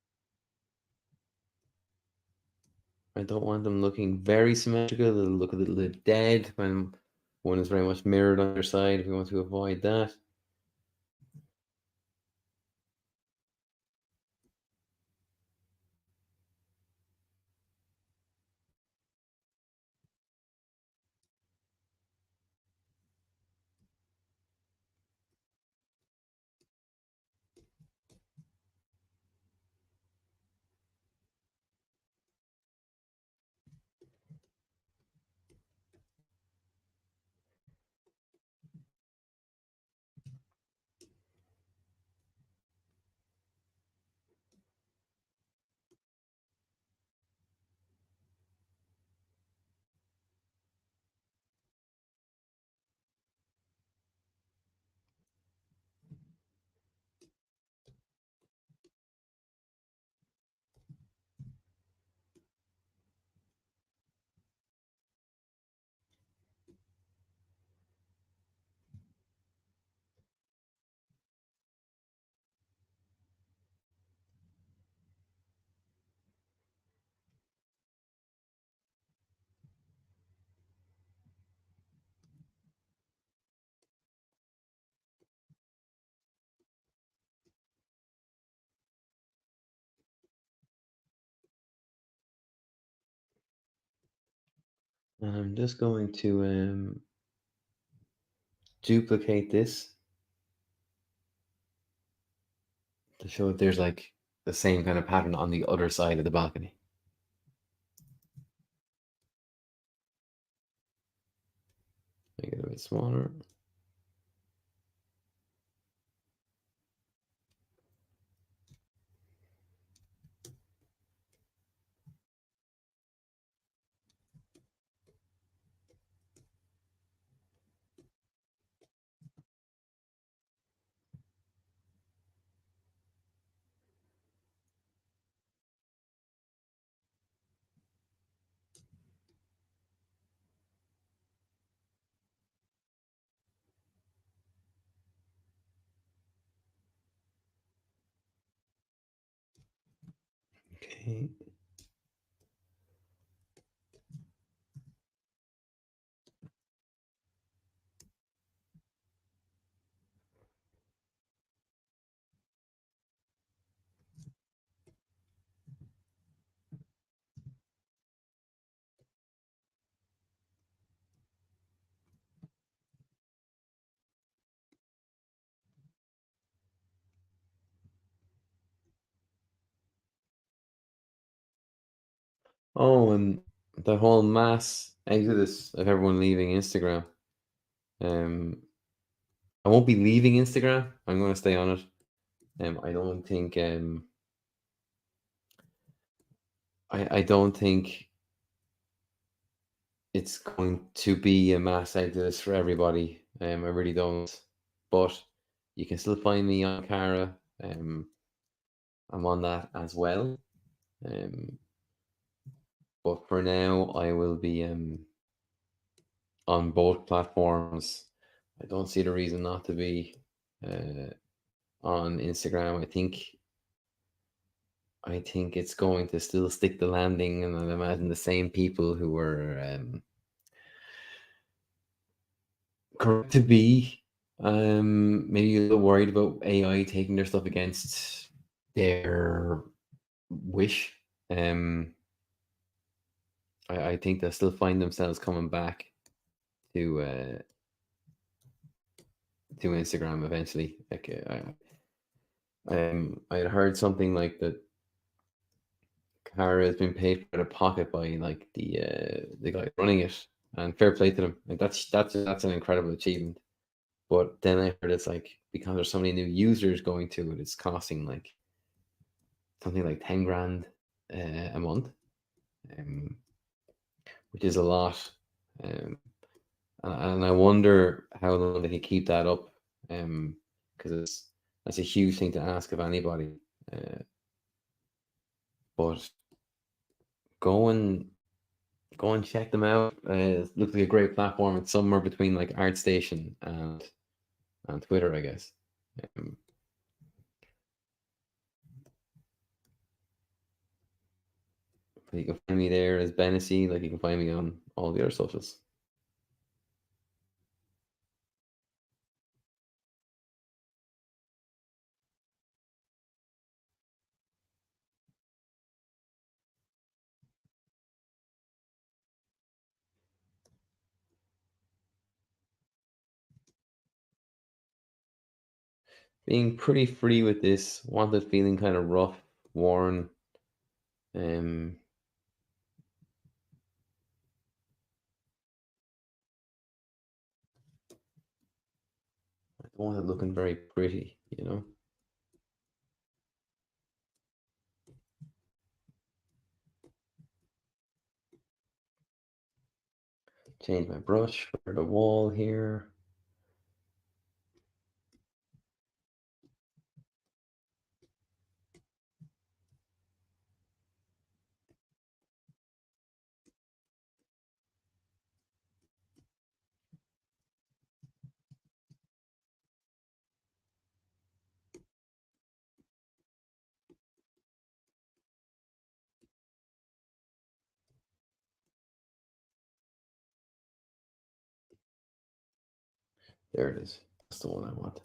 I don't want them looking very symmetrical. They'll look a little bit dead when one is very much mirrored on their side. If we want to avoid that. I'm just going to duplicate this to show that there's like the same kind of pattern on the other side of the balcony. Make it a bit smaller. Okay. Oh, and the whole mass exodus of everyone leaving Instagram. Um, I won't be leaving Instagram. I'm going to stay on it. I don't think I don't think it's going to be a mass exodus for everybody. I really don't. But you can still find me on Cara. I'm on that as well. Um, but for now, I will be on both platforms. I don't see the reason not to be uh, on Instagram. I think it's going to still stick the landing, and I imagine the same people who were correct to be maybe a little worried about AI taking their stuff against their wish. Um, I think they'll still find themselves coming back to Instagram eventually. Like I had heard something like that. Cara has been paid out of pocket by like the guy running it, and fair play to them. Like that's an incredible achievement. But then I heard it's like because there's so many new users going to it, it's costing like something like 10 grand a month, um, which is a lot. Um, and I wonder how long they can keep that up, because that's a huge thing to ask of anybody. Uh, but go and go and check them out. It looks like a great platform. It's somewhere between like ArtStation and Twitter, I guess. Um, but you can find me there as Bennessy, like you can find me on all the other socials. Being pretty free with this, wanted feeling kind of rough, worn. Um, I don't want it looking very pretty, you know. Change my brush for the wall here. There it is. That's the one I want.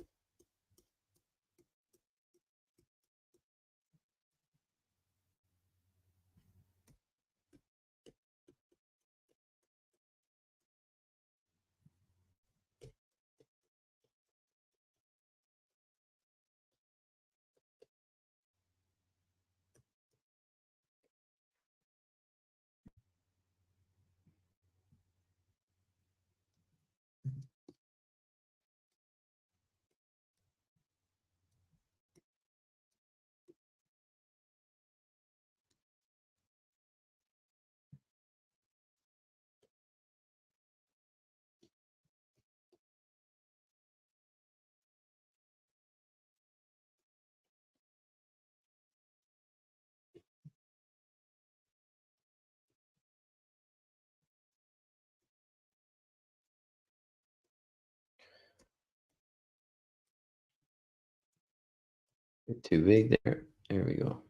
Too big there. There we go.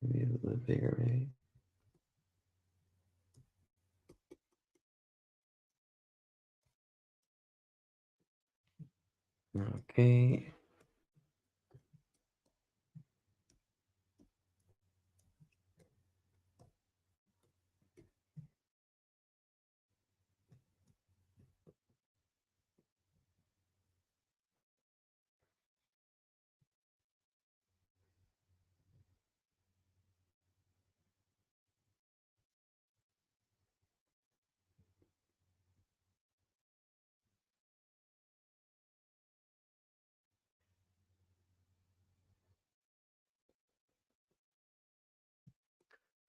Maybe a little bit bigger, maybe. Okay.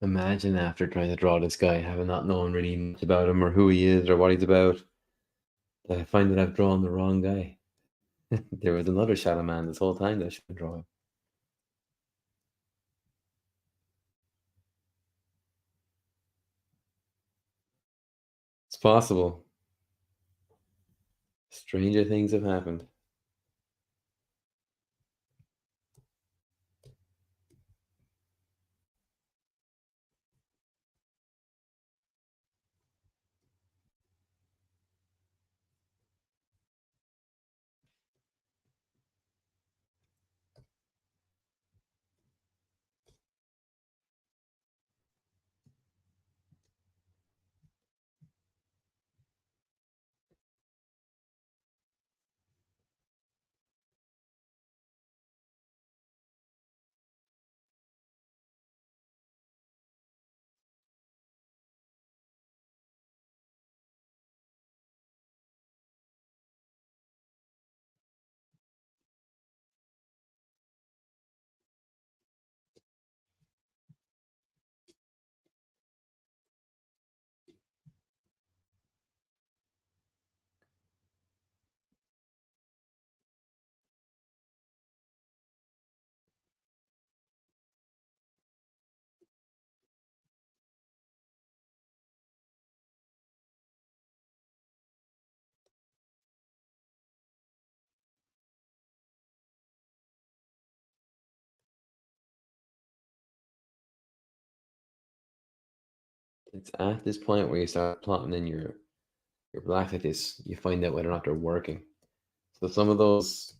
Imagine after trying to draw this guy, having not known really much about him or who he is or what he's about, that I find that I've drawn the wrong guy. There was another Shadowman this whole time that I should have drawn. It's possible. Stranger things have happened. It's at this point where you start plotting in your black like this, you find out whether or not they're working. So some of those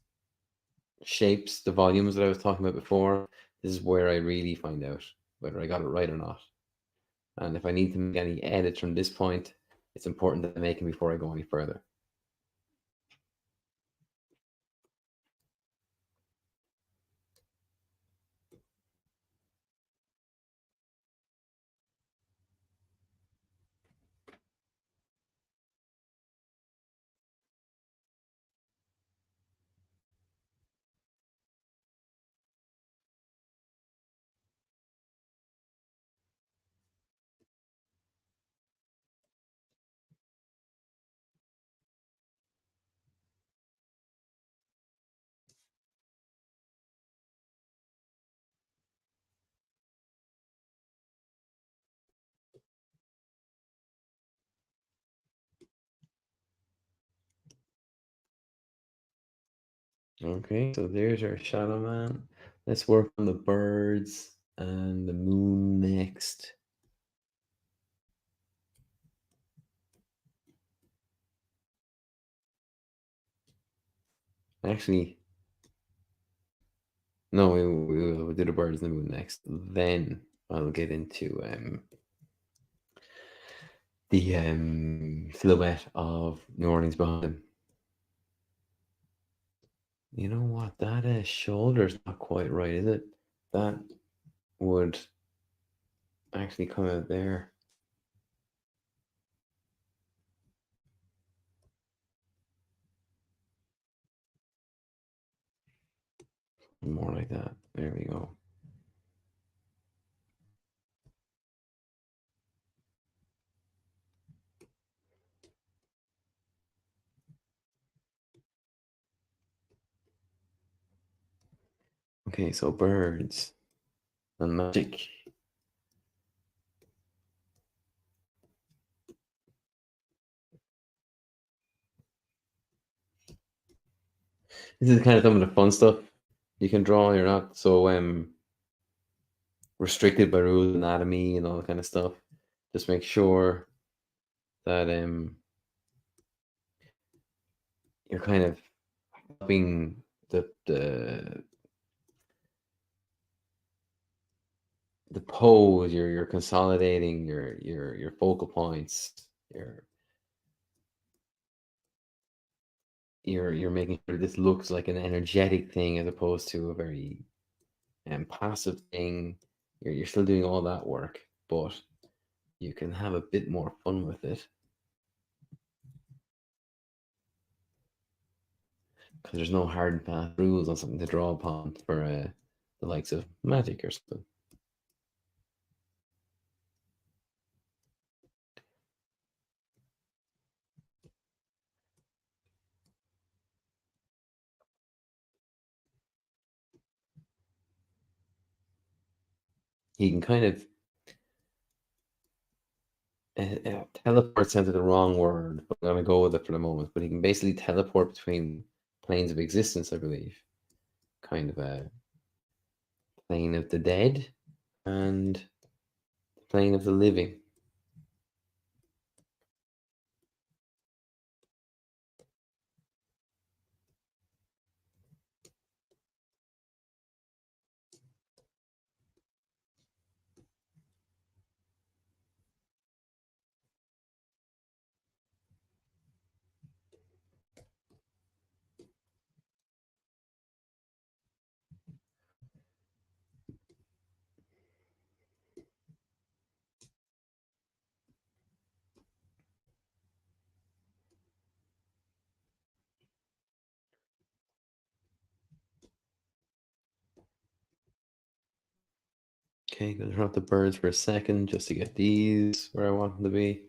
shapes, the volumes that I was talking about before, this is where I really find out whether I got it right or not. And if I need to make any edits from this point, it's important that I make them before I go any further. Okay, so there's our Shadow Man. Let's work on the birds and the moon next. Actually, no, we'll do the birds and the moon next. Then I'll get into the silhouette of New Orleans behind him. You know what? That shoulder's not quite right, is it? That would actually come out there. More like that. There we go. Okay, so birds and magic. This is kind of some of the fun stuff you can draw. You're not so restricted by rules of anatomy and all that kind of stuff. Just make sure that you're kind of helping the pose. You're consolidating your focal points. You're you're making sure this looks like an energetic thing as opposed to a very passive thing. You're still doing all that work, but you can have a bit more fun with it because there's no hard and fast rules on something to draw upon for the likes of magic or something. He can kind of teleport sounds like the wrong word, but I'm gonna go with it for the moment. But he can basically teleport between planes of existence, I believe. Kind of a plane of the dead and plane of the living. Okay, gonna drop the birds for a second just to get these where I want them to be.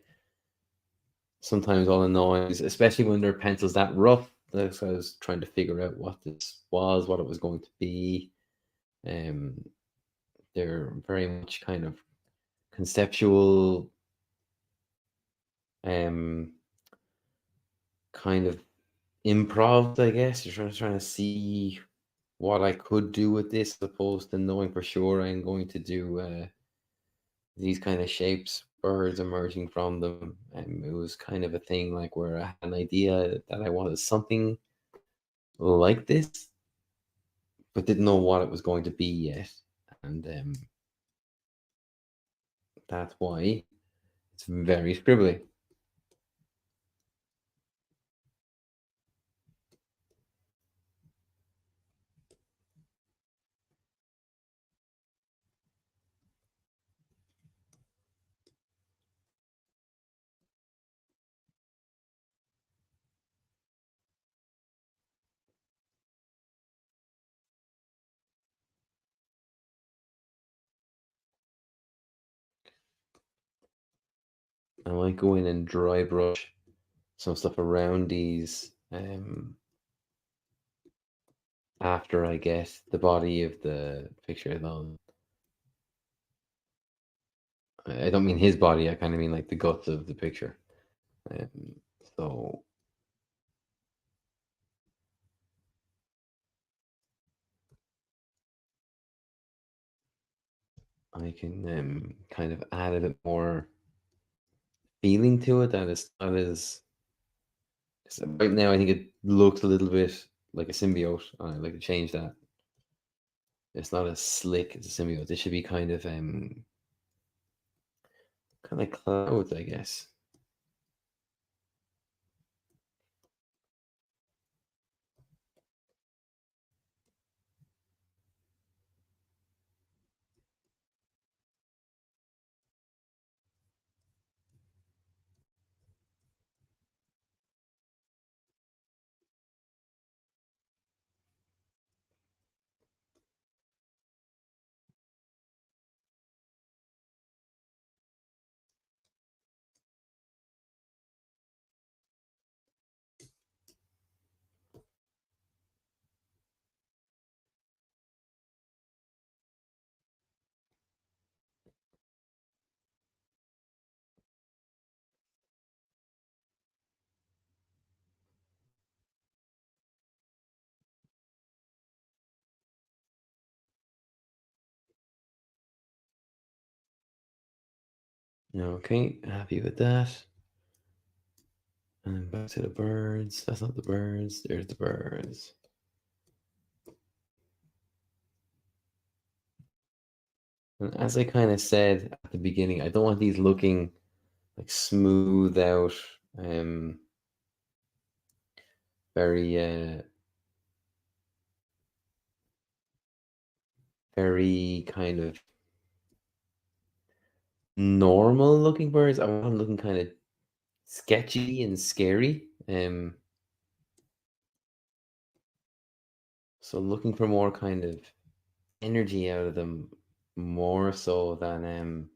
Sometimes all the noise, especially when their pencils that rough, that's why I was trying to figure out what this was, what it was going to be. Um, they're very much kind of conceptual, um, kind of improv, I guess. You're trying to see what I could do with this, as opposed to knowing for sure I'm going to do these kind of shapes, birds emerging from them. And it was kind of a thing like where I had an idea that I wanted something like this, but didn't know what it was going to be yet. And that's why it's very scribbly. I might go in and dry brush some stuff around these after I get the body of the picture done. I don't mean his body, I kind of mean like the guts of the picture. Um, so I can kind of add a bit more feeling to it that is not as so right now I think it looks a little bit like a symbiote. I'd like to change that. It's not as slick as a symbiote. It should be kind of like clouds, I guess. Okay, happy with that. And then back to the birds. That's not the birds. There's the birds. And as I kind of said at the beginning, I don't want these looking like smooth out, um, very, very kind of normal looking birds. I want them looking kind of sketchy and scary. So looking for more kind of energy out of them, more so than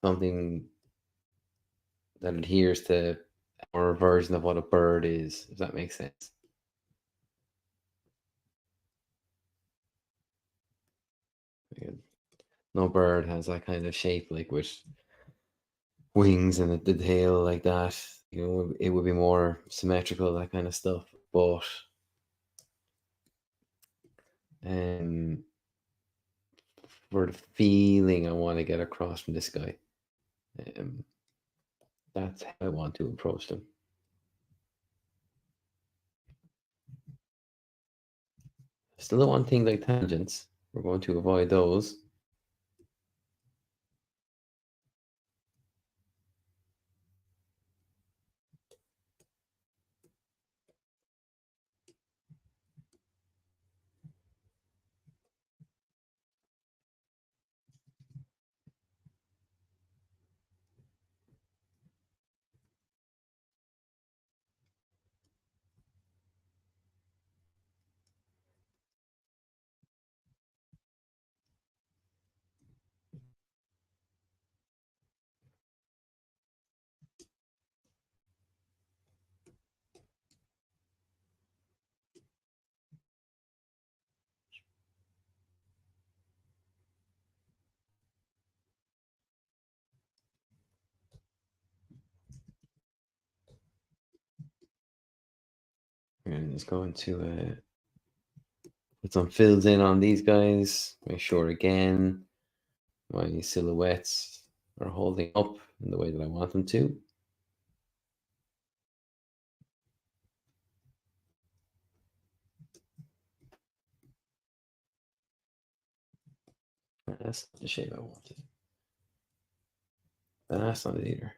something that adheres to our version of what a bird is, if that makes sense. Yeah, no bird has that kind of shape, like with wings and the tail like that. You know, it would be more symmetrical, that kind of stuff. But um, for the feeling I want to get across from this guy, um, that's how I want to approach them. Still don't want things like tangents. We're going to avoid those. And just going to put some fills in on these guys. Make sure again my silhouettes are holding up in the way that I want them to. That's not the shape I wanted. That's not it either.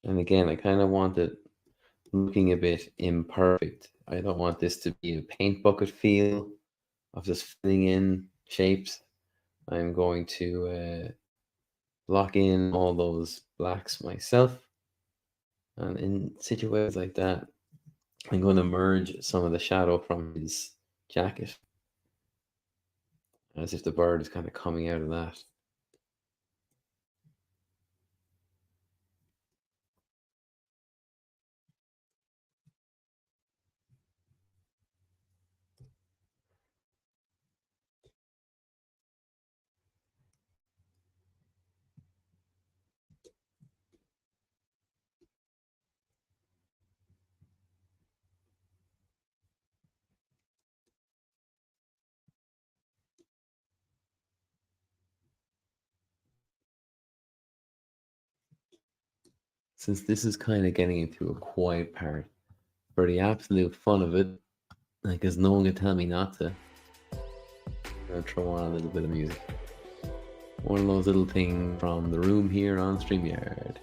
And again, I kind of want it looking a bit imperfect. I don't want this to be a paint bucket feel of just filling in shapes. I'm going to lock in all those blacks myself. And in situations like that, I'm going to merge some of the shadow from his jacket as if the bird is kind of coming out of that. Since this is kind of getting into a quiet part, for the absolute fun of it, like, because no one can tell me not to, I'm going to throw on a little bit of music. One of those little things from the room here on StreamYard.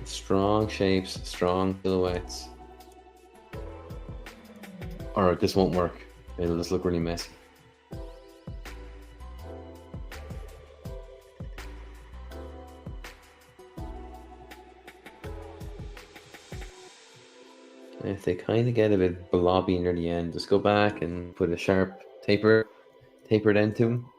Strong shapes, strong silhouettes. Or this won't work. It'll just look really messy. And if they kind of get a bit blobby near the end, just go back and put a sharp tapered end to them.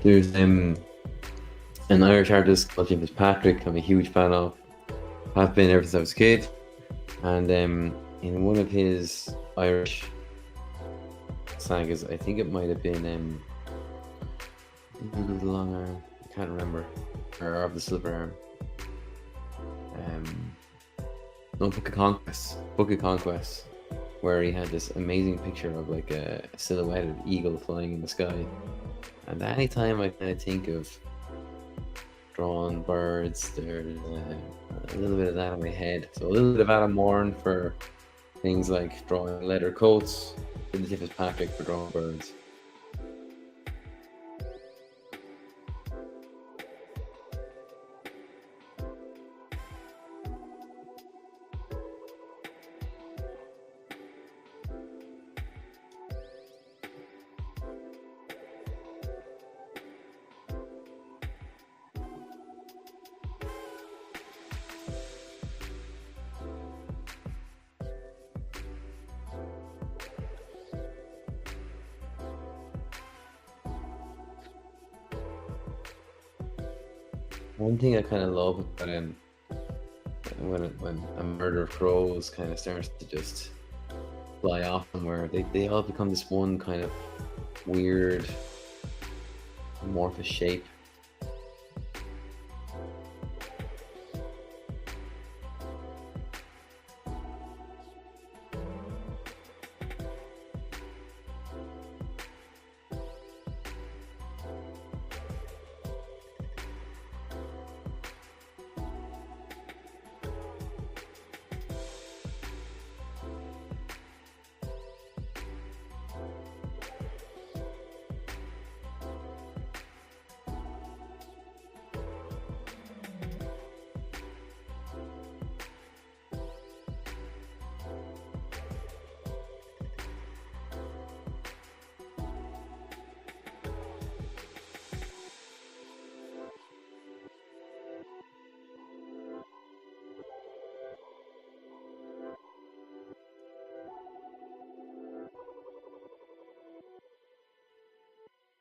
There's an Irish artist called James Patrick. I'm a huge fan of. Have been ever since I was a kid. And in one of his Irish sagas, I think it might have been the Long Arm. I can't remember, or of the Silver Arm. No, Book of Conquest. Book of Conquest, where he had this amazing picture of like a silhouetted eagle flying in the sky. And anytime I kind of think of drawn birds, there's a little bit of that in my head. So a little bit of Adam Moran for things like drawing leather coats, and the James Patrick for drawing birds. One thing I kind of love about when a murder of crows kind of starts to just fly off somewhere, they all become this one kind of weird amorphous shape.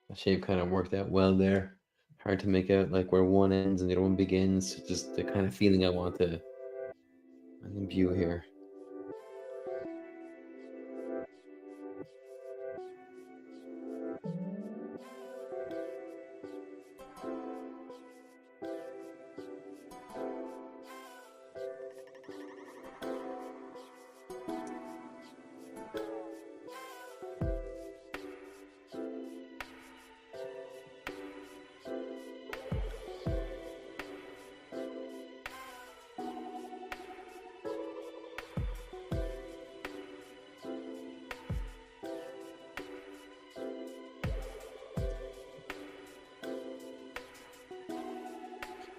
The shape kind of worked out well there. Hard to make out like where one ends and the other one begins. Just the kind of feeling I want to imbue here.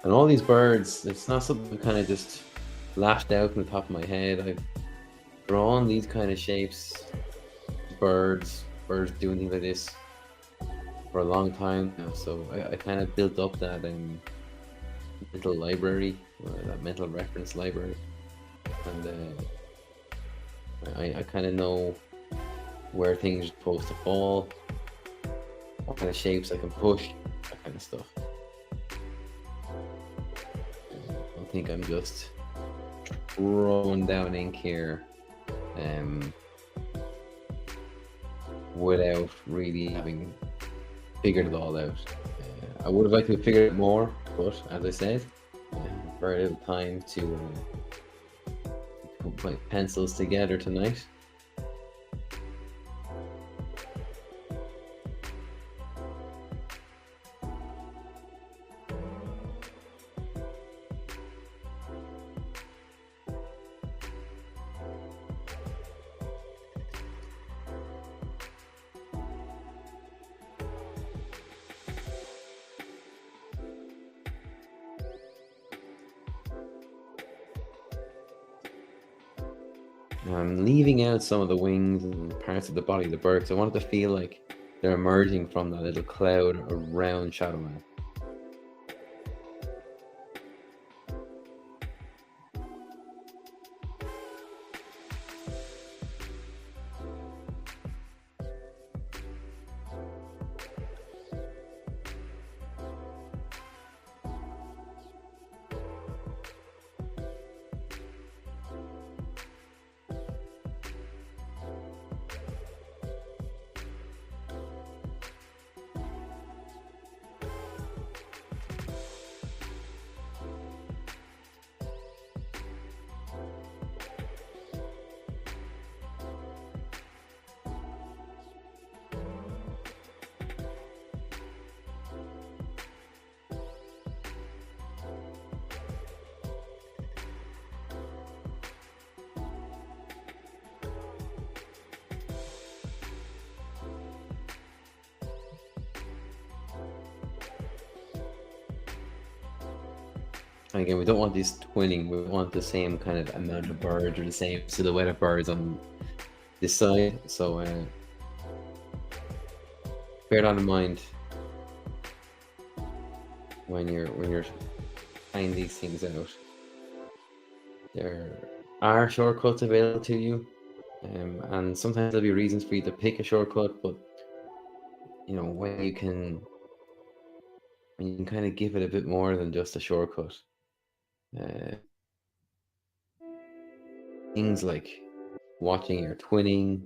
And all these birds, it's not something kind of just lashed out from the top of my head. I've drawn these kind of shapes, birds doing things like this for a long time now. So I kind of built up that mental library, that mental reference library, and I kind of know where things are supposed to fall, what kind of shapes I can push, that kind of stuff. I think I'm just throwing down ink here, without really having figured it all out. I would have liked to have figured it more, but as I said, very little time to put my pencils together tonight. I'm leaving out some of the wings and parts of the body of the bird because I want it to feel like they're emerging from that little cloud around Shadowman. And again, we don't want this twinning, we want the same kind of amount of birds or the same silhouette of birds on this side. So bear that in mind when you're trying these things out. There are shortcuts available to you, and sometimes there'll be reasons for you to pick a shortcut, but you know, when you can kind of give it a bit more than just a shortcut. Things like watching your twinning,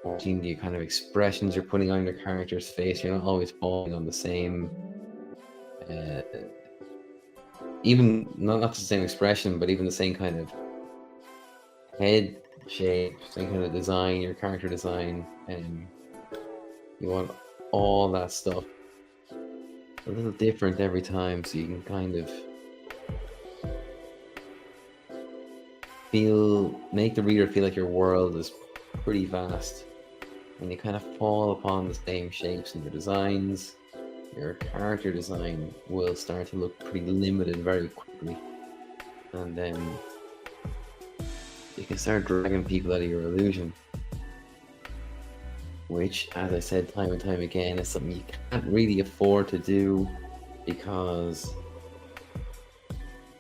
watching the kind of expressions you're putting on your character's face. You're not always falling on the same, even not the same expression, but even the same kind of head shape, same kind of design, your character design, and you want all that stuff a little different every time, so you can kind of make the reader feel like your world is pretty vast, and you kind of fall upon the same shapes in your designs. Your character design will start to look pretty limited very quickly, and then you can start dragging people out of your illusion, which, as I said time and time again, is something you can't really afford to do, because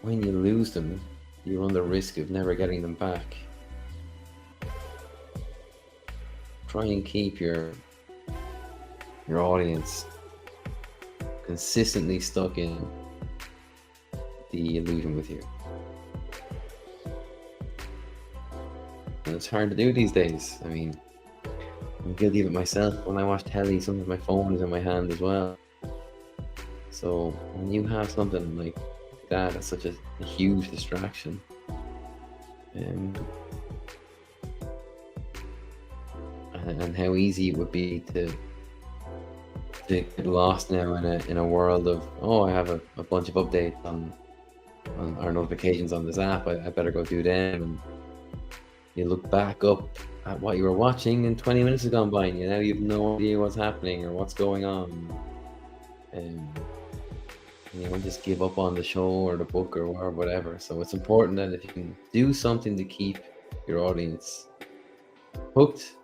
when you lose them, you run the risk of never getting them back. Try and keep your audience consistently stuck in the illusion with you. And it's hard to do these days. I mean, I'm guilty of it myself. When I watch telly, sometimes my phone is in my hand as well. So when you have something like that, it's such a huge distraction. And how easy it would be to get lost now in a world of, oh, I have a bunch of updates on our notifications on this app, I better go do them, and you look back up at what you were watching and 20 minutes have gone by, and you have no idea what's happening or what's going on. just give up on the show or the book or whatever. So it's important that if you can do something to keep your audience hooked,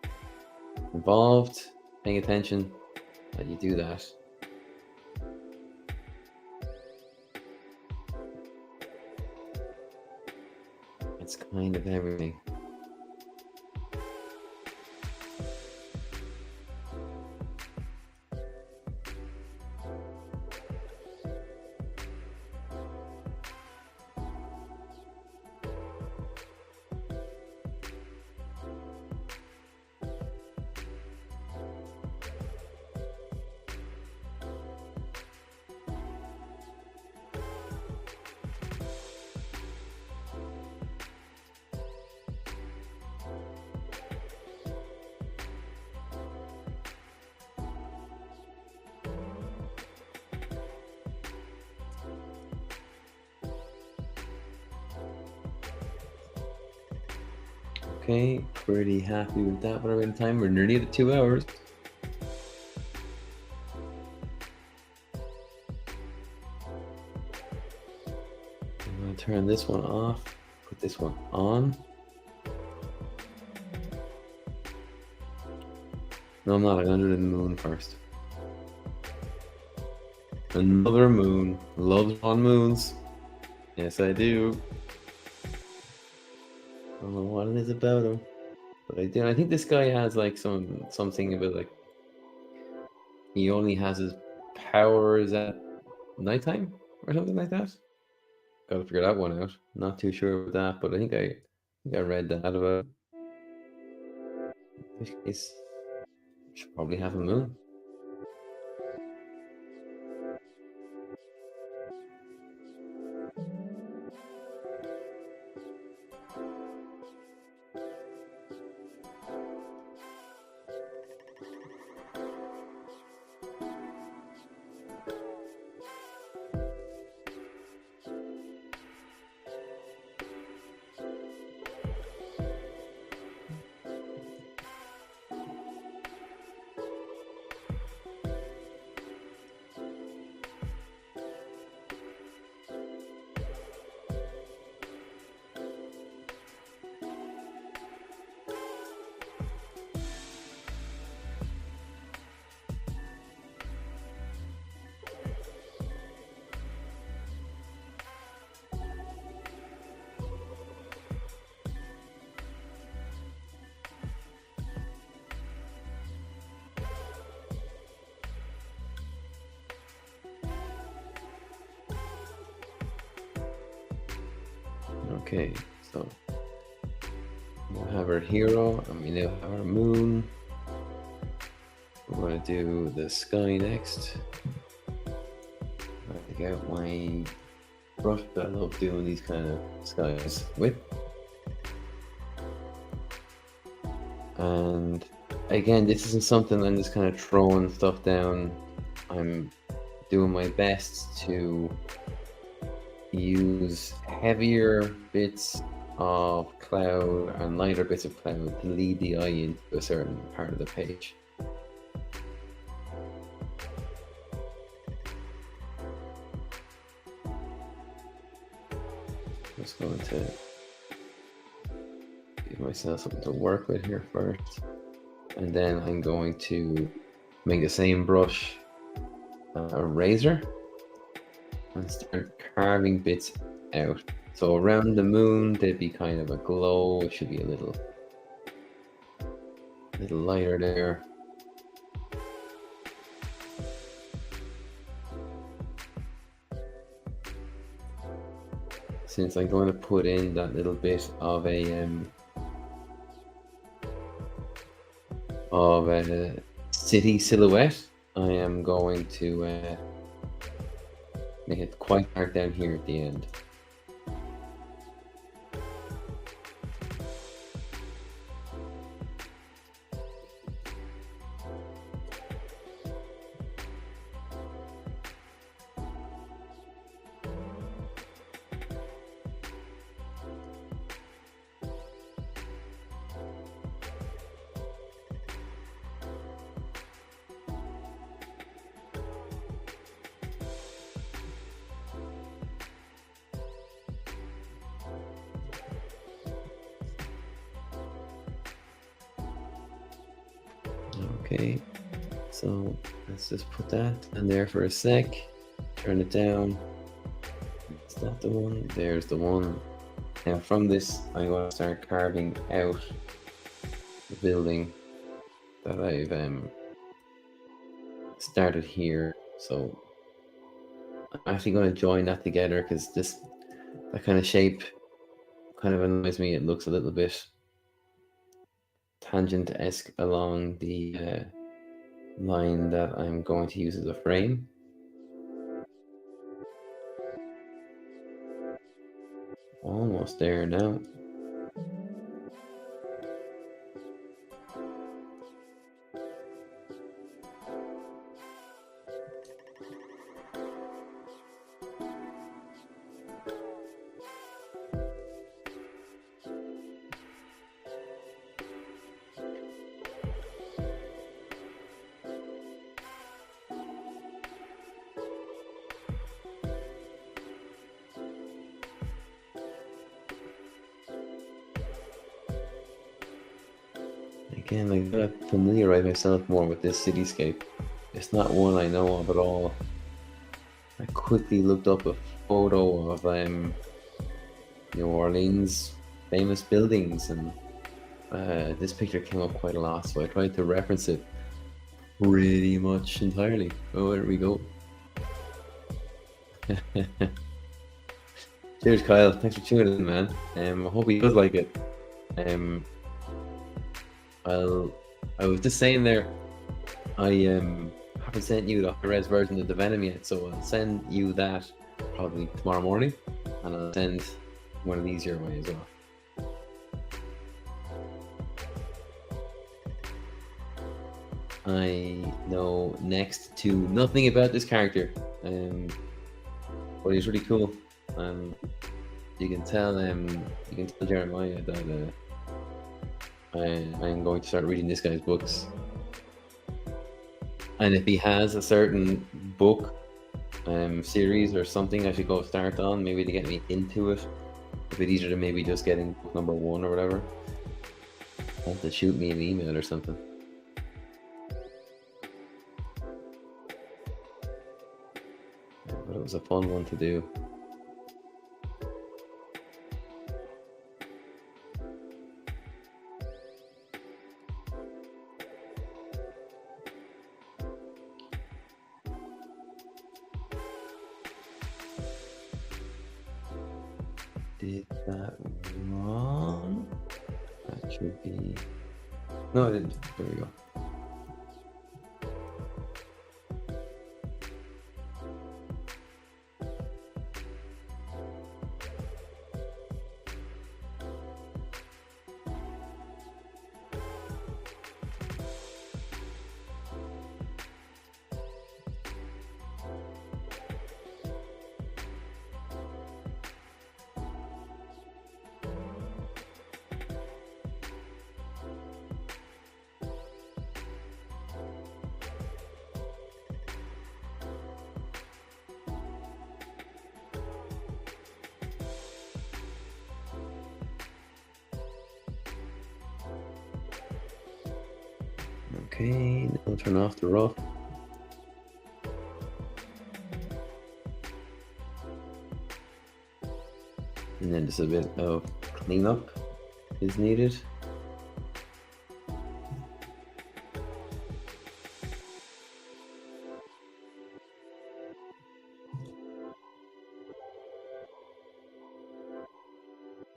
involved, paying attention, that you do that. It's kind of everything. Okay, pretty happy with that. What are we in time? We're nearly at 2 hours. I'm going to turn this one off, put this one on. No, I'm not. I'm going to do the moon first. Another moon. Loves on moons. Yes, I do. I don't know what it is about him, but I do. I think this guy has like something about like he only has his powers at nighttime or something like that. Got to figure that one out. Not too sure about that, but I think I read that about. In which case, should probably have a moon. Okay, so we'll have our hero, and we now have our moon. We're going to do the sky next. I take out my brush that I love doing these kind of skies with. And again, this isn't something I'm just kind of throwing stuff down. I'm doing my best to use heavier bits of cloud and lighter bits of cloud to lead the eye into a certain part of the page. Just going to give myself something to work with here first, and then I'm going to make the same brush a razor and start carving bits out. So around the moon there'd be kind of a glow. It should be a little lighter there. Since I'm going to put in that little bit of a city silhouette, I am going to make it quite dark down here at the end. Okay, so let's just put that in there for a sec. Turn it down. Is that the one? There's the one. Now from this, I'm going to start carving out the building that I've started here. So I'm actually going to join that together because that kind of shape kind of annoys me. It looks a little bit tangent-esque along the line that I'm going to use as a frame. Almost there now. Again, I gotta familiarize myself more with this cityscape. It's not one I know of at all. I quickly looked up a photo of New Orleans famous buildings, and this picture came up quite a lot, so I tried to reference it pretty much entirely. Oh, there we go. Cheers, Kyle. Thanks for tuning in, man. I hope he does like it. I was just saying there, I haven't sent you the high-res version of the Venom yet, so I'll send you that probably tomorrow morning, and I'll send one of these your way as well. I know next to nothing about this character, but he's really cool. You can tell Jeremiah that I'm going to start reading this guy's books. And if he has a certain book series or something I should go start on, maybe to get me into it. If it's easier than maybe just getting book number 1 or whatever. Have to shoot me an email or something. Yeah, but it was a fun one to do. Did that wrong? That should be... No, I didn't. There we go. Okay, now we'll turn off the rough. And then just a bit of cleanup is needed.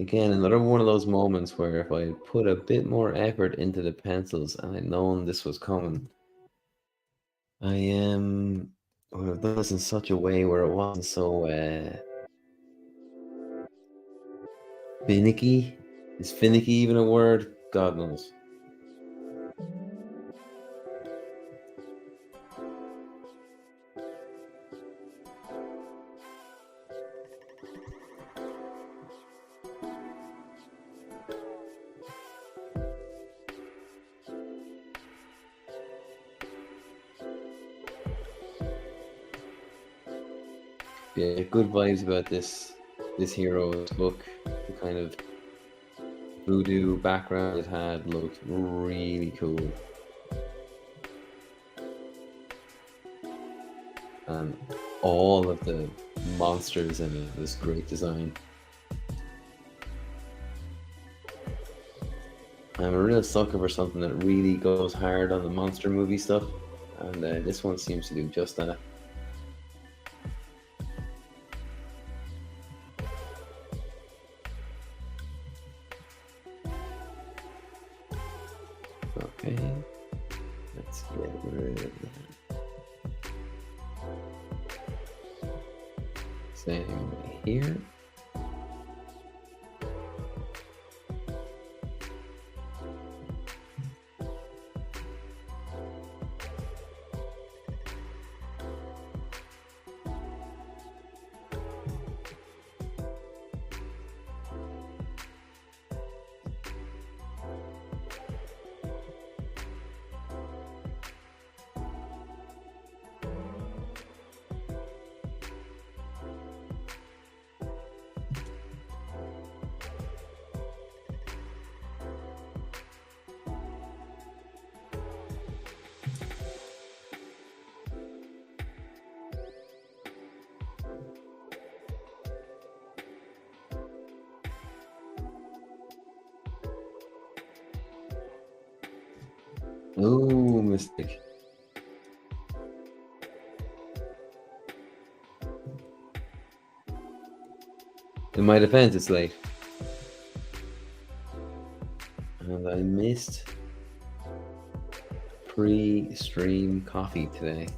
Again, another one of those moments where if I put a bit more effort into the pencils and I'd known this was coming, I would have done this in such a way where it wasn't so finicky. Is finicky even a word? God knows. Yeah, good vibes about this hero's book. The kind of voodoo background it had looked really cool. and all of the monsters in it was great design. I'm a real sucker for something that really goes hard on the monster movie stuff, and this one seems to do just that. Okay, let's get rid of that. Same here. Oh, mistake. In my defense, it's late. And I missed pre-stream coffee today.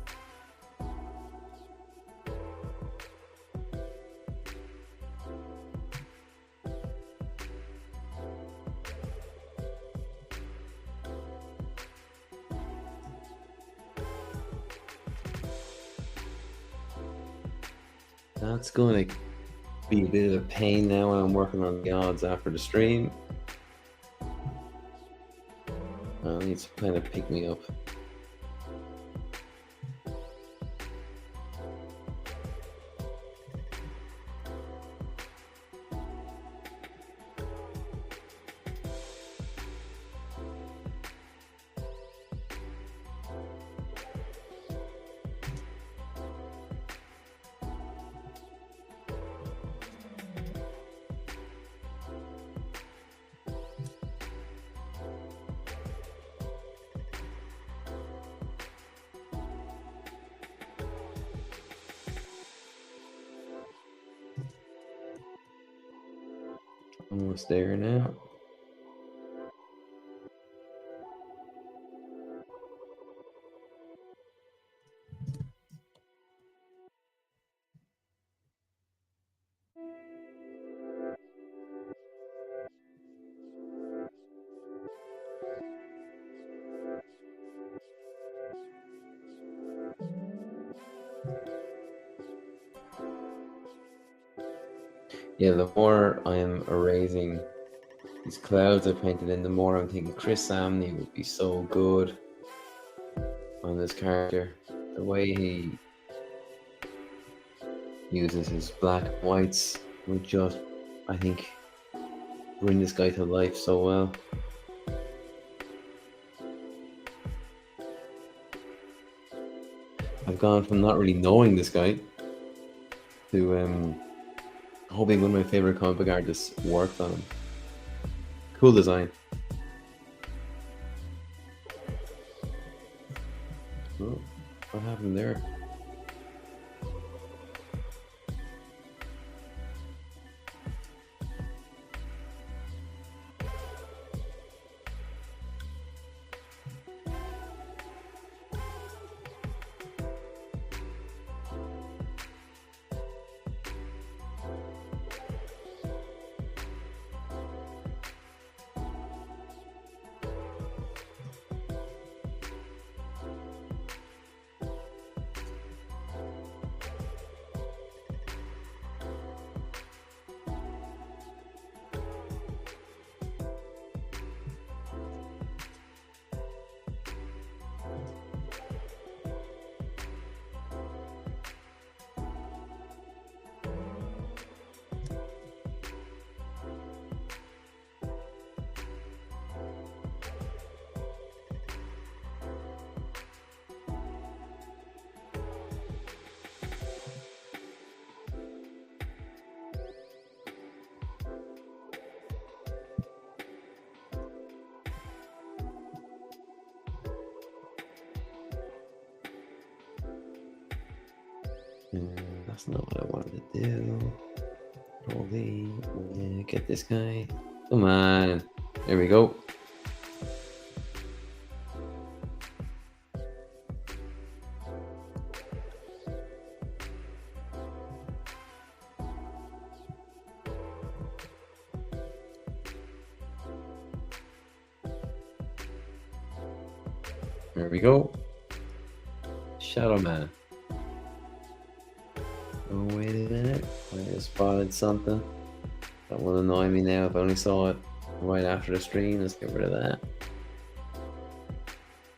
That's going to be a bit of a pain now when I'm working on the odds after the stream. I'll need to kind of pick me up. Almost there now. Yeah, the more I'm erasing these clouds I painted in, the more I'm thinking Chris Samney would be so good on this character. The way he uses his black and whites would just, I think, bring this guy to life so well. I've gone from not really knowing this guy to hoping one of my favorite comic book artists worked on him. Cool design. Oh, what happened there? That's not what I wanted to do. Holy, get this guy. Come on. There we go. There we go. Shadowman. Oh, wait a minute. I just spotted something. That will annoy me now if I only saw it right after the stream. Let's get rid of that.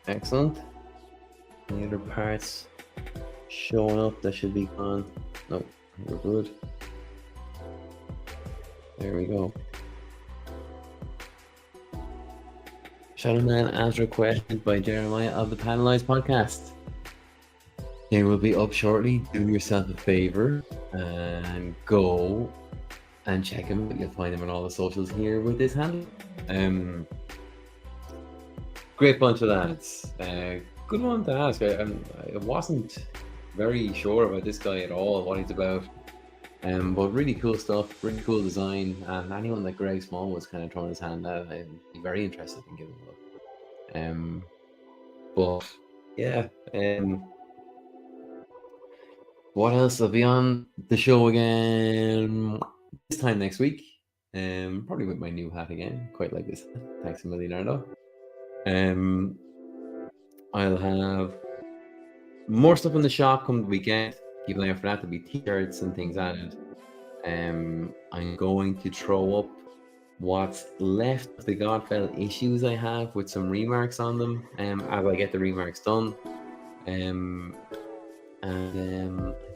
Excellent. Any other parts showing up that should be gone? Nope, we're good. There we go. Shadowman as requested by Jeremiah of the Panelized Podcast. They will be up shortly. Do yourself a favor and go and check him. You'll find him on all the socials here with this handle. Great bunch of lads. Good one to ask. I wasn't very sure about this guy at all, what he's about. But really cool stuff, really cool design. And anyone that Greg Small was kind of throwing his hand at, I'd be very interested in giving a look. But yeah, what else? I'll be on the show again this time next week. Probably with my new hat again. Quite like this. Thanks a million, Arlo. I'll have more stuff in the shop come the weekend. Keep an eye out for that. There'll be t-shirts and things added. I'm going to throw up what's left of the Godfell issues I have with some remarks on them as I get the remarks done. I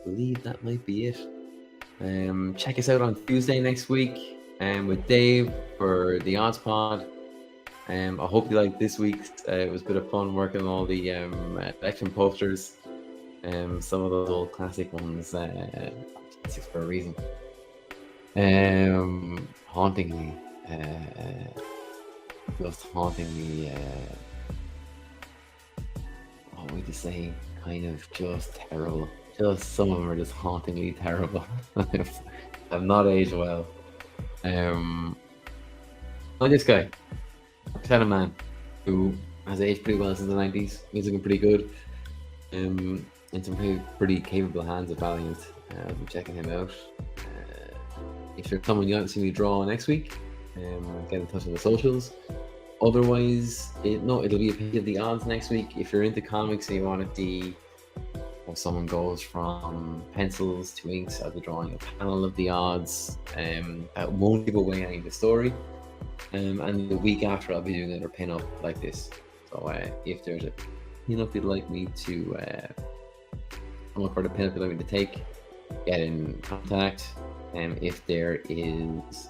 believe that might be it. Check us out on Tuesday next week with Dave for the Odds Pod. I hope you liked this week's. It was a bit of fun working on all the election posters. Some of those old classic ones, classics for a reason. Hauntingly, just hauntingly, what would you say? Kind of just terrible. Just some of them are just hauntingly terrible. I've not aged well. Like this guy, Shadowman, who has aged pretty well since the 90s. He's looking pretty good. In some pretty capable hands at Valiant. I'm checking him out. If there's someone you want to see me draw next week, get in touch with the socials. Otherwise, it'll be a page of the odds next week. If you're into comics and you want to see how someone goes from pencils to inks, I'll be drawing a panel of the odds. That won't give away any of the story. And the week after, I'll be doing another pin-up like this. So if there's a pin-up you'd like me to come up for the pin-up you'd like me to take, get in contact. If there is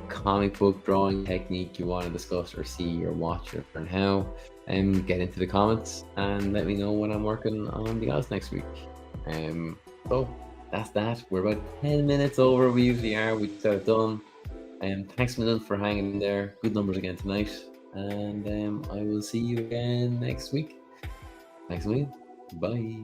comic book drawing technique you want to discuss or see or watch or learn how, get into the comments and let me know when I'm working on the odds next week. So that's that. We're about 10 minutes over. We usually are. We just got it done. Thanks a million for hanging in there. Good numbers again tonight. And I will see you again next week. Thanks a million. Bye.